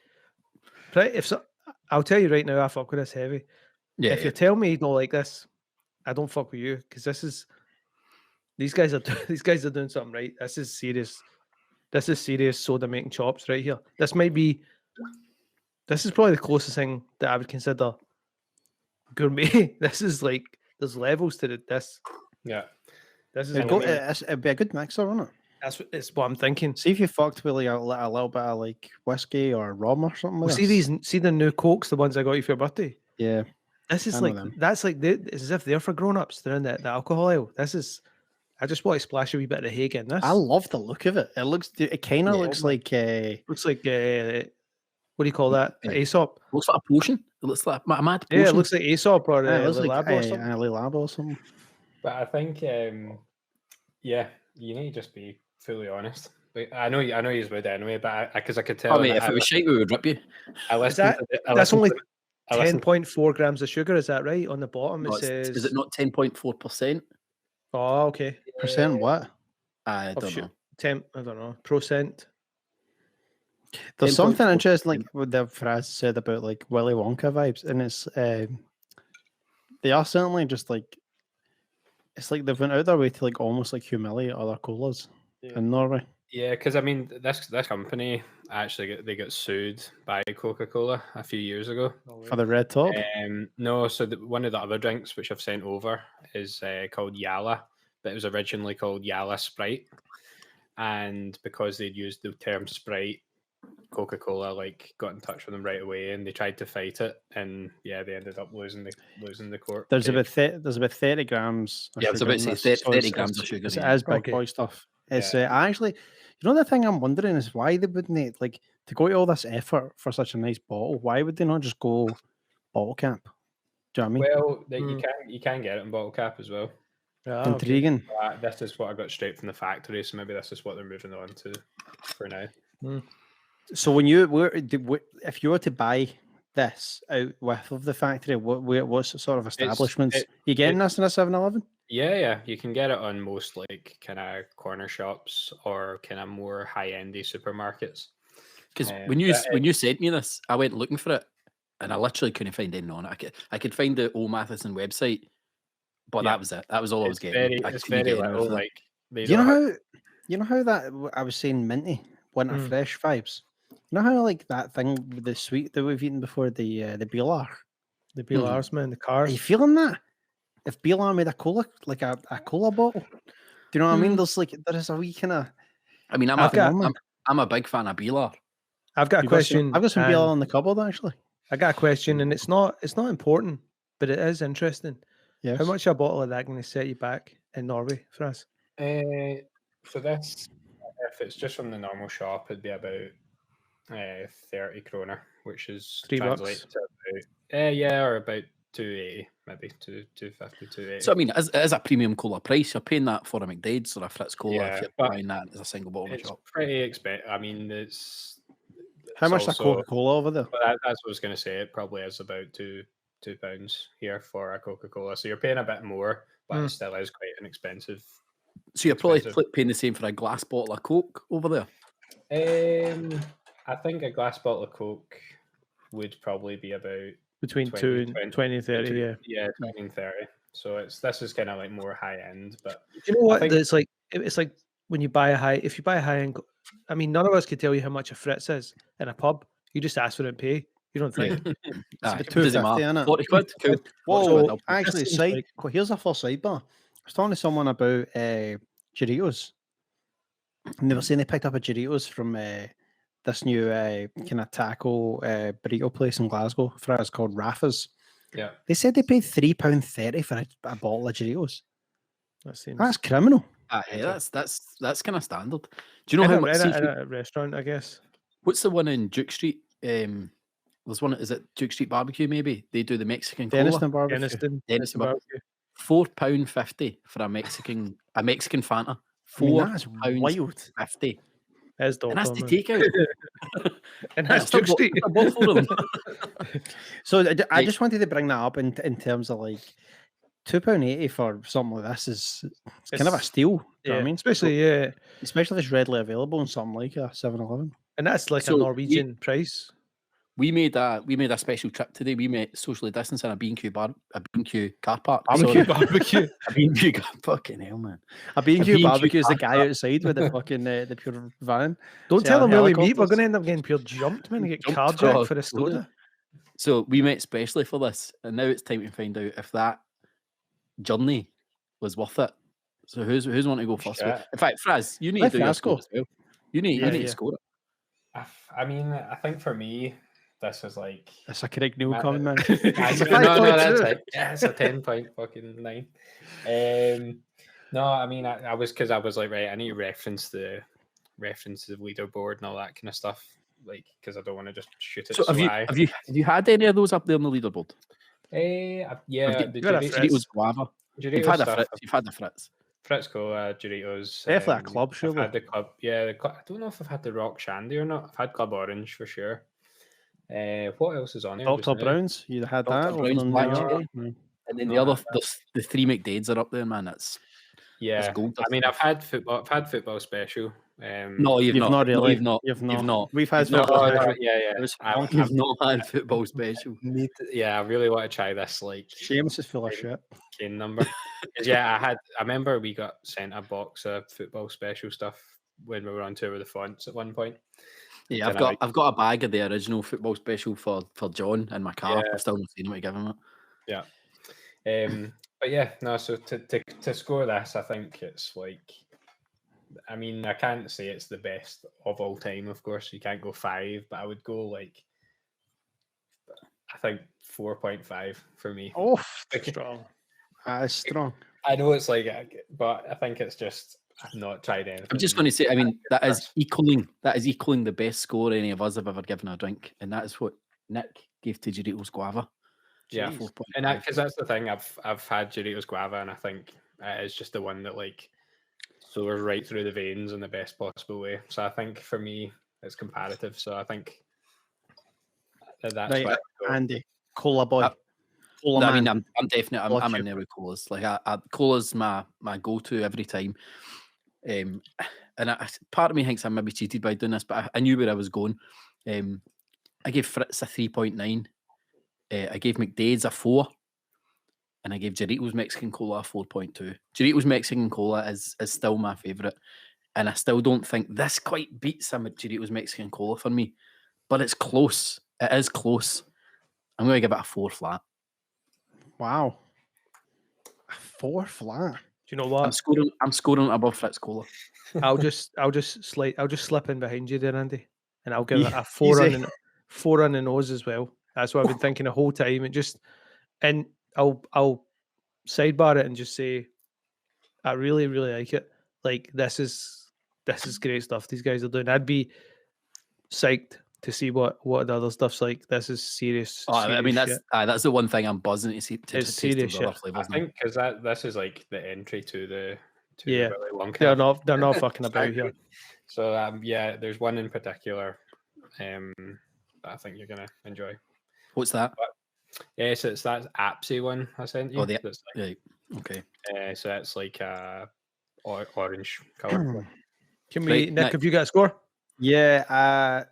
right? I'll tell you right now, I fuck with this heavy. Yeah, If you tell me you don't like this, I don't fuck with you because these guys are doing something right. This is serious. This is serious soda making chops right here. This is probably the closest thing that I would consider gourmet. This is like there's levels to this. yeah. This is It'd be a good mixer, wouldn't it? it's what I'm thinking. See if you fucked with like a little bit of like whiskey or rum or something. Well, With see the new Cokes, the ones I got you for your birthday. Yeah. This is I know like them. that's like it's as if they're for grown-ups. They're in the alcohol aisle. I just want to splash a wee bit of Hague in this. I love the look of it. It kind of Yeah, looks man. like Looks like what do you call that? Yeah. Aesop. looks like a potion. It looks like a mad potion. Yeah, it looks like Aesop or it looks Le like Labo or something. a Lab or something. But I think, yeah, you need to just be fully honest. Like, I know you would anyway, but because I could tell. Oh, mate, if it was shite, we would rip you. I listened that- to the- I That's listened only to- I listened- 10.4 grams of sugar. Is that right? On the bottom No, it says. is it not 10.4%? Oh, okay. Percent what? I Of don't su- know. 10. I don't know. Percent. There's something 10.4%. interesting, like what the Fraz said about like Willy Wonka vibes, and it's they are certainly just like it's like they've went out their way to like almost like humiliate other colas in Norway. Yeah, because I mean, this company actually they got sued by Coca-Cola a few years ago. For the red top. No, so one of the other drinks which I've sent over is called Yala, but it was originally called Yala Sprite, and because they'd used the term Sprite, Coca-Cola like got in touch with them right away, and they tried to fight it, and yeah, they ended up losing the court. There's case. about 30 grams. Of Yeah, I was sugar about to in say this, 30 it's- grams of it's- sugar, It's, yeah. it is big Okay. boy stuff. It's I actually, you know, the thing I'm wondering is why they wouldn't like to go to all this effort for such a nice bottle. Why would they not just go bottle cap? Do you know what I mean? Well, you can get it in bottle cap as well. Intriguing. This is what I got straight from the factory, so maybe this is what they're moving on to for now. So when if you were to buy this out with of the factory, what sort of establishments you getting this in a 7-Eleven? Yeah, you can get it on most like kind of corner shops or kind of more high-endy supermarkets. Because Um, when you but when you sent me this, I went looking for it, and I literally couldn't find anything on it. I could find the old Mathisen website, but Yeah. that was it. That was all I was It's getting. very, I it's couldn't very get any little. of it. Like they You know don't have- how that I was saying minty, winter fresh vibes. You know how like that thing with the sweet that we've eaten before, the Bilar? The BLRs, man, the Are cars. you feeling that? If Bilar made a cola, like a cola bottle, do you know what I mean? There is a wee kind of. I mean, I'm a big fan of Bilar. I've got a question. I've got some and Bilar in the cupboard actually. I got a question, and it's not important, but it is interesting. Yes. How much a bottle of that going to set you back in Norway for us? So this, if it's just from the normal shop, it'd be about 30 kroner, which is $3 translated to about or about 280, maybe 250, 280. So I mean, it is a premium cola price. You're paying that for a McDade's or a Fritz Cola Yeah, if you're but buying that as a single bottle in a It's shop. pretty expensive. I mean, How it's much is also- Coca Cola over there? But that's what I was going to say. It probably is about £2 here for a Coca-Cola. So you're paying a bit more, but it still is quite an expensive. So you're probably expensive. paying the same for a glass bottle of Coke over there. I think a glass bottle of Coke would probably be about Between 20, 20 and 30, yeah. Yeah, 20 and 30. So this is kind of like more high end, but Do you know what? think- It's like when you buy if you buy a high end. I mean, none of us could tell you how much a Fritz is in a pub. You just ask for it and pay. You don't think. Aye, about it doesn't 250, matter. innit? 40 quid, cool. Whoa, 40 quid, I'll pay. actually, That seems here's a first sidebar. I was talking to someone about Doritos, and they were saying they picked up a Doritos from this new kind of taco burrito place in Glasgow. I forgot it's called Rafa's. yeah. They said they paid £3.30 for a bottle of Doritos. That seems. That's criminal. Yeah, that's kind of standard. Do you know in how a, much? in see a, if in you- a restaurant, I guess. What's the one in Duke Street? There's one. Is it Duke Street Barbecue? Maybe they do the Mexican cola. Denniston barbecue. Denniston. Denniston barbecue. £4.50 for a Mexican Fanta. that's £4.50. wild. As And that's Dalton, to man. take out. And that's still Duke Street. bought 4 of them. So I Like- just wanted to bring that up in terms of like £2.80 for something like this is it's kind of a It's- steal. Do you know Yeah, what I mean? especially Especially if it's readily available in something like a 7-Eleven. and that's like So a we- Norwegian price. We made a special trip today. We met socially distanced in a B&Q car park. Barbecue. Barbecue. A B&Q fucking hell, man. A B&Q B&Q barbecue is the car guy outside with the fucking the pure van. Don't See tell how them where we meet. We're helicopters- going to end up getting pure jumped, man. And get Jumped carjacked for for a soda. soda. So we met specially for this, and now it's time to find out if that journey was worth it. So who's want to go first? Shit. In fact, Fraz, you need Let to do your Fraz score go. as well. You need Yeah. to score it. I mean, I think for me, this is like. That's a correct new Ma- comment, man. no, It's a that's 5.2. right. Yeah, it's a 10 point fucking 9. No, I mean, I was because I was like, right, I need to reference the leaderboard and all that kind of stuff, like because I don't want to just shoot it So so have high. you had any of those up there on the leaderboard? Yeah, Have the got a Doritos, Fritz. Doritos Guava. You've Doritos had a stuff. Fritz. You've had the Fritz. Fritz Cola, Doritos. Definitely a club, I've surely. had the club. Yeah, I don't know if I've had the Rock Shandy or not. I've had Club Orange for sure. What else is on here? Dr. just now? Browns, you had Dr. that. over Brown's in Black New York? Cherry. No. And then No, the other, I- the 3 McDades are up there, man. That's Yeah, gold I mean, dust I've had football. I've had football special. no, you've not. You've not No, really. you've not. You've You've not. not. We've had You've not. football No, special. no, yeah. It was I've, funky. You've not had football special. yeah, I really want to try this like Seamus is full of shit. cane number. 'Cause, yeah, I remember we got sent a box of football special stuff when we were on tour with the fonts at one point. Yeah, Can I've got a bag of the original football special for John in my car. Yeah. I've still not seen him to give him it. Yeah. But yeah, no. So to score this, I think it's like. I mean, I can't say it's the best of all time. Of course, you can't go 5, but I would go like. I think 4.5 for me. Oh, Strong. that is strong. I know it's like, but I think it's just I've not tried anything. I'm just going to say, I mean, that is equaling the best score any of us have ever given a drink, and that is what Nick gave to Doritos Guava. Yeah, 4.5. and because that's the thing, I've had Doritos Guava, and I think it is just the one that like soars right through the veins in the best possible way. So I think for me, it's comparative. So I think that's Right, why I go. Andy, cola boy. Cola I man. mean, I'm definitely Cola I'm in chip. there with colas. Like cola's my go-to every time. And part of me thinks I maybe cheated by doing this, but I knew where I was going. I gave Fritz a 3.9. I gave McDade's a 4. And I gave Doritos Mexican Cola a 4.2. Doritos Mexican Cola is still my favourite. And I still don't think this quite beats some of Doritos Mexican Cola for me. But it's close. It is close. I'm going to give it a 4 flat. Wow. A 4 flat. Do you know I'm what? scoring above Fritz Cola. I'll just slip in behind you there, Andy, and I'll give it Yeah, a 4 easy. on the nose as well. That's what I've been thinking the whole time. And I'll sidebar it and just say I really, really like it. Like this is great stuff these guys are doing. I'd be psyched to see what the other stuff's like. This is serious. Oh, I mean, serious that's the one thing I'm buzzing to see. To It's taste serious the other shit. flavours. I think because this is like the entry to the Yeah. Willy Wonka. They're not fucking about here. So yeah, there's one in particular that I think you're gonna enjoy. What's that? Yeah, so it's that Apsy one I sent you. Oh, the that's like, right. Okay. so it's like orange color. Can we, Right, Nick? Have you got a score? Yeah,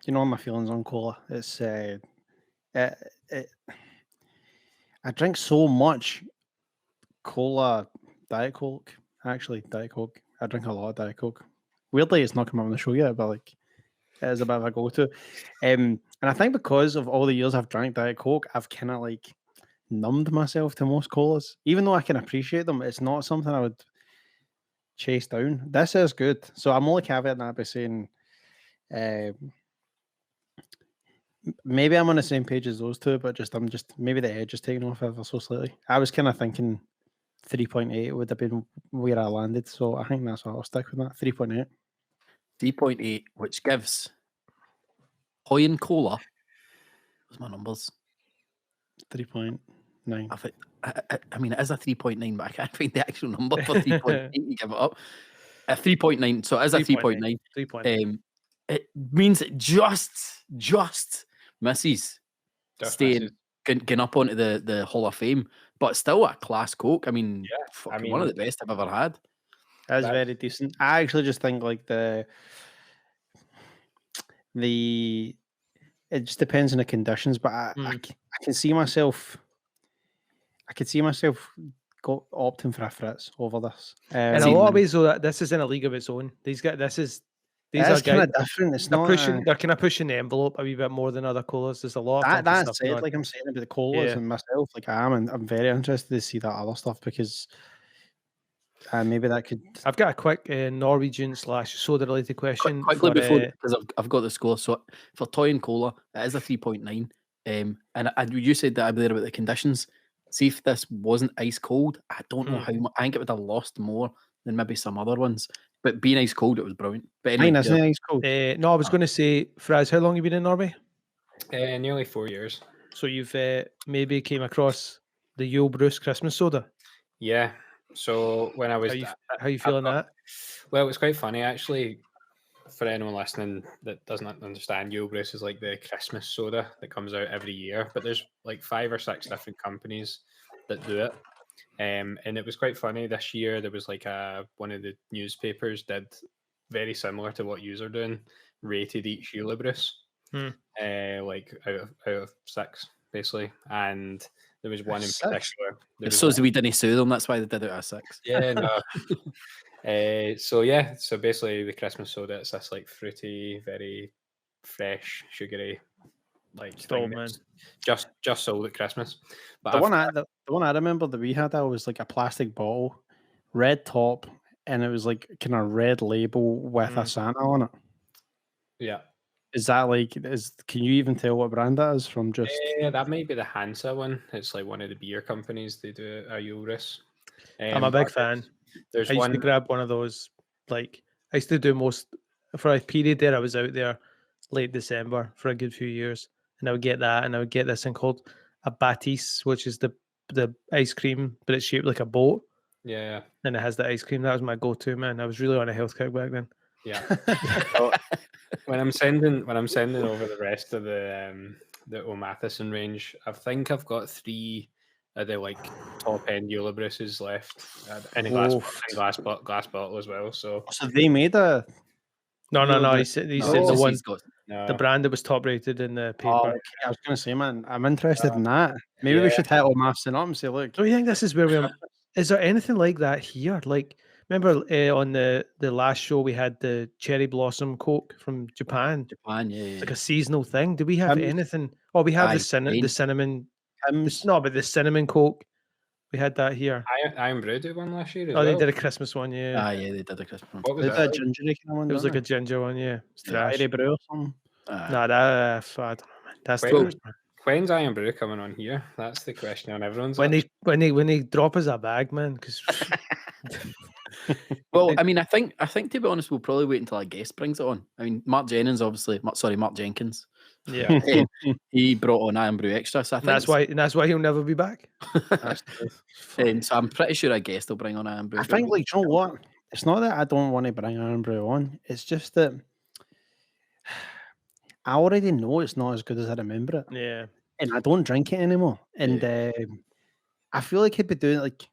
you know my feelings on cola. It's I drink so much cola, Diet Coke. Actually, Diet Coke. I drink a lot of Diet Coke. Weirdly, it's not come on the show yet, but like it is a bit of a go-to. And I think because of all the years I've drank Diet Coke, I've kind of like numbed myself to most colas. Even though I can appreciate them, it's not something I would chase down. This is good. So I'm only caveating that by saying maybe I'm on the same page as those two, but I'm just maybe the edge is taken off ever so slightly. I was kind of thinking 3.8 would have been where I landed, so I think that's what I'll stick with that. 3.8. 3.8, which gives Toyen Cola. What's my numbers? 3 point. 9. I mean, it is a 3.9, but I can't find the actual number for 3.9 to give it up. A 3.9, so it is a 3.9. 3.9. It means it just misses Just staying misses. getting up onto the Hall of Fame, but still a class Coke. I mean, Yeah, I fucking one of mean- the best I've ever had. That's That's- very decent. I actually just think like it just depends on the conditions, but I can see myself. I could see myself opting for a Fritz over this. In a See, lot man. of ways, though, this is in a league of its own. These are It's guys. kind of different. It's They're not pushing. They're kind of pushing the envelope a wee bit more than other colas. There's a lot of funky that stuff said, going on. like I'm saying about the colas Yeah. and myself, like I am, and I'm very interested to see that other stuff because maybe that could. I've got a quick Norwegian / soda related question. Quickly for, before, because I've got the score. So for Toyen Cola, it is a 3.9. And you said that I there about the conditions. See, if this wasn't ice cold, I don't know how much. I think it would have lost more than maybe some other ones. But being ice cold, it was brilliant. But anyway, Mine isn't it? It's cool. no, I was going to say, Fraz, how long have you been in Norway? Nearly 4 years. So you've maybe came across the Yule Bruce Christmas soda. Yeah. So when I was How you feeling that? Well, it's quite funny actually. For anyone listening that doesn't understand, Yule Bruce is like the Christmas soda that comes out every year, but there's like 5 or 6 different companies that do it. And it was quite funny this year. There was like one of the newspapers did very similar to what you are doing, rated each Yule Bruce, like out of 6 basically, and there was one in 6? particular. It's so we didn't sue them. That's why they did it at 6. Yeah, no. So basically the Christmas soda, it's this like fruity, very fresh, sugary, like Stop, thing that's just sold at Christmas. But The one I remember that we had, that was like a plastic bottle, red top, and it was like kind of red label with a Santa on it. yeah, Is that like can you even tell what brand that is from just that might be the Hansa one. It's like one of the beer companies. They do a Eurus. I'm a big fan. There's I used one to grab one of those. Like I used to do most for a period there. I was out there late December for a good few years, and I would get that, and I would get this thing called a Batiste, which is the ice cream, but it's shaped like a boat. Yeah. And it has the ice cream. That was my go-to, man. I was really on a health kick back then. Yeah. So, when I'm sending over the rest of the Mathisen range, I think I've got 3 of the like top end Yule Bruces left in a glass bottle as well. So they made a No. He said the one, the brand that was top rated in the paper. Oh, okay. I was going to say, man, I'm interested in that. Maybe we should hit all Mathisen up and say, look. Do you think this is where we're? Is there anything like that here? Like, remember on the last show we had the cherry blossom Coke from Japan. It's like a seasonal thing. Do we have anything? Oh, we have the cinnamon. But the cinnamon Coke. We had that here. Iron Brew did one last year. They did a Christmas one, yeah. Yeah, they did a Christmas one. What was that? Like? Gingery kind of one. It was like a ginger one, yeah. It's trash. Iron Brew or something. I don't know, man. That's the When's Iron Brew coming on here? That's the question on everyone's. When they drop us a bag, man. Because well, I mean, I think to be honest, we'll probably wait until a guest brings it on. I mean, Mark Jenkins. Yeah, he brought on Iron Brew Extra, so I think that's why he'll never be back. So I'm pretty sure a guest will bring on Iron Brew. I think, like, you know what? It's not that I don't want to bring Iron Brew on. It's just that I already know it's not as good as I remember it. Yeah, and I don't drink it anymore. And I feel like he'd be doing like.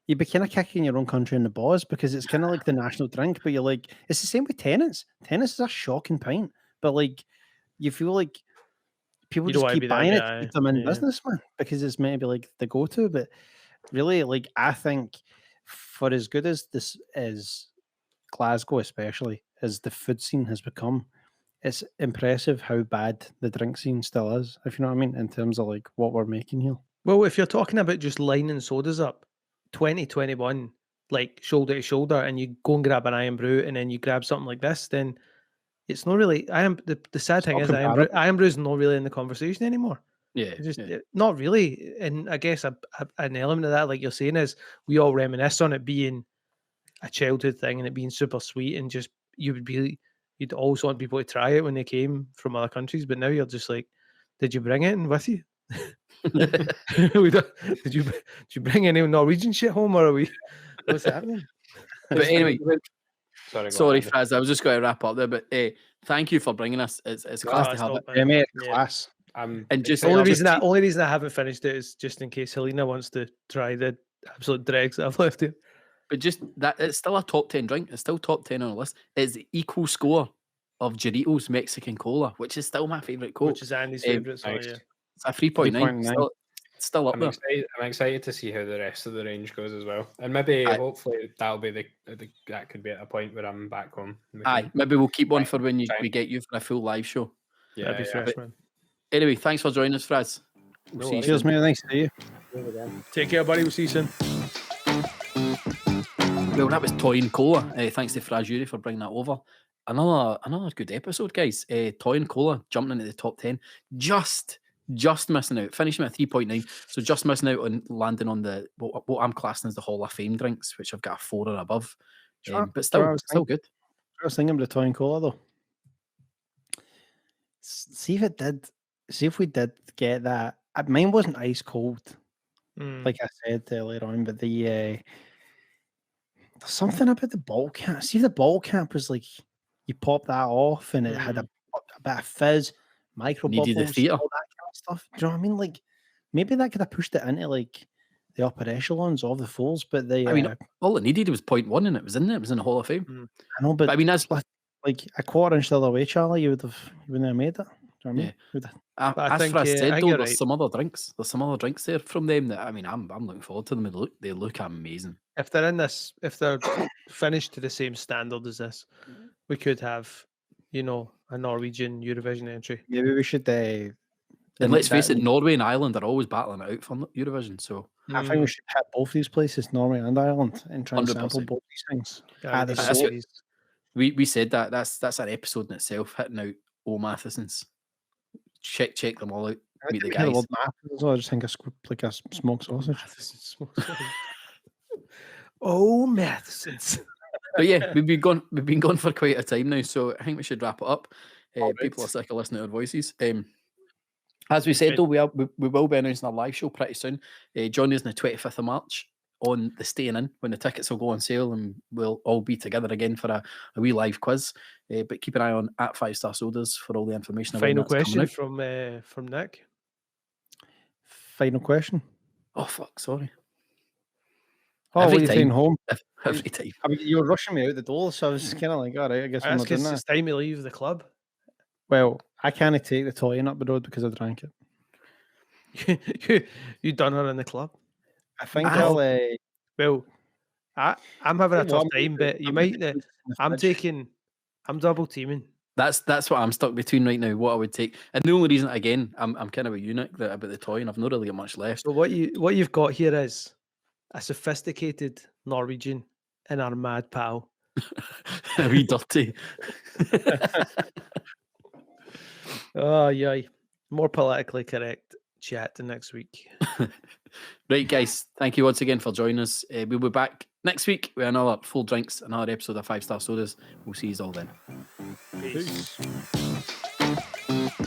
You'd be kind of kicking your own country in the balls because it's kind of like the national drink, but you're like, it's the same with tennis. Tennis is a shocking pint, but like, you feel like people just keep buying it to keep them in business, man, because it's maybe like the go-to. But really, like, I think for as good as this is, Glasgow especially, as the food scene has become, it's impressive how bad the drink scene still is, if you know what I mean, in terms of like what we're making here. Well, if you're talking about just lining sodas up, 2021, like shoulder to shoulder, and you go and grab an Iron Brew, and then you grab something like this, then it's not really. The sad thing is, Iron Brew is not really in the conversation anymore. Yeah, not really. And I guess an element of that, like you're saying, is we all reminisce on it being a childhood thing and it being super sweet, and just you'd always want people to try it when they came from other countries. But now you're just like, did you bring it in with you? Did you bring any Norwegian shit home, or are we? What's happening? But anyway, Sorry, sorry, go on, Fraz, I was just going to wrap up there, but thank you for bringing us. It's No, class Oh, to it's have not it. bad. Yeah, mate, Yeah. class. I'm And just The only just- reason I haven't finished it is just in case Helena wants to try the absolute dregs that I've left here. But just that it's still a top 10 drink. It's still top 10 on the list. It's the equal score of Doritos Mexican Cola, which is still my favourite Coke. Which is Andy's Um, favourite. So nice. yeah. It's a 3.9. 3.9. Still up I'm there. excited. I'm excited to see how the rest of the range goes as well, and maybe Aye. hopefully that'll be that could be at a point where I'm back home. We Aye, can- maybe we'll keep one Right, for when fine. we get you for a full live show. yeah, That'd be yeah. fresh, man. Anyway, thanks for joining us, Fraz. We'll No see you worries. Cheers, soon. mate. Nice to see you. Take care, buddy. We'll see you soon. Well, that was Toyen Cola. Thanks to Fraz Urie for bringing that over. Another good episode, guys. Toyen Cola jumping into the top 10. Just missing out. Finishing at 3.9. So just missing out on landing on the what I'm classing as the Hall of Fame drinks, which I've got a 4 or above. Sure, But sure, I still was good. I was thinking about the Toyen Cola though. See if we did get that. Mine wasn't ice cold, like I said earlier on, but there's something about the bottle cap. See if the bottle cap was like you pop that off and it had a bit of fizz, micro Needed the bubbles, theatre. all that kind of stuff. Do you know what I mean? Like maybe that could have pushed it into like the upper echelons of the fools, but I mean, all it needed was 0.1 and it was in there. It was in the Hall of Fame. I know, but I mean, that's like a quarter inch the other way, Charlie, you wouldn't have made it. Do you know what I mean? But I as think, Fraz I said, think though, you're there's right. some other drinks. There's some other drinks there from them that I mean, I'm looking forward to them. They look amazing. If they're in this, if they're finished to the same standard as this, we could have, a Norwegian Eurovision entry. Maybe we should. And let's face it, Norway and Ireland are always battling it out for Eurovision. So I think we should hit both these places, Norway and Ireland, and try and sample 100%. both these things. Yeah, the that's soul. what- we said that that's an episode in itself, hitting out all Mathisens. Check them all out. I Meet the think I guys. love Matthews, I just think like a smoked sausage. Oh, Mathisens. But yeah, we've been gone for quite a time now, so I think we should wrap it up. All People are right. sick of listening to our voices. As we said, though, we will be announcing a live show pretty soon. Join us on the 25th of March on the Staying In, when the tickets will go on sale, and we'll all be together again for a wee live quiz. But keep an eye on at 5 Star Sodas for all the information. about Final that's coming question out. from Nick. Final question. Oh fuck, sorry. Oh, Every what are you time. saying home? Every time. I mean, you were rushing me out the door, so I was kind of like, all right, I guess I'm That's not doing because that. it's time to leave the club. Well, I can't take the Toyen up the road because I drank it. You done her in the club. I think Ow. I'll. Well, I'm having a Well, tough time, but you might. I'm double teaming. That's what I'm stuck between right now. What I would take, and the only reason, again, I'm kind of a eunuch about the toy, and I've not really got much left. So what you've got here is a sophisticated Norwegian and our mad pal. A wee dirty. Oh yeah, more politically correct chat the next week. Right, guys, thank you once again for joining us. We'll be back next week with another full drinks, another episode of 5 Star Sodas. We'll see you all then. Peace. Peace.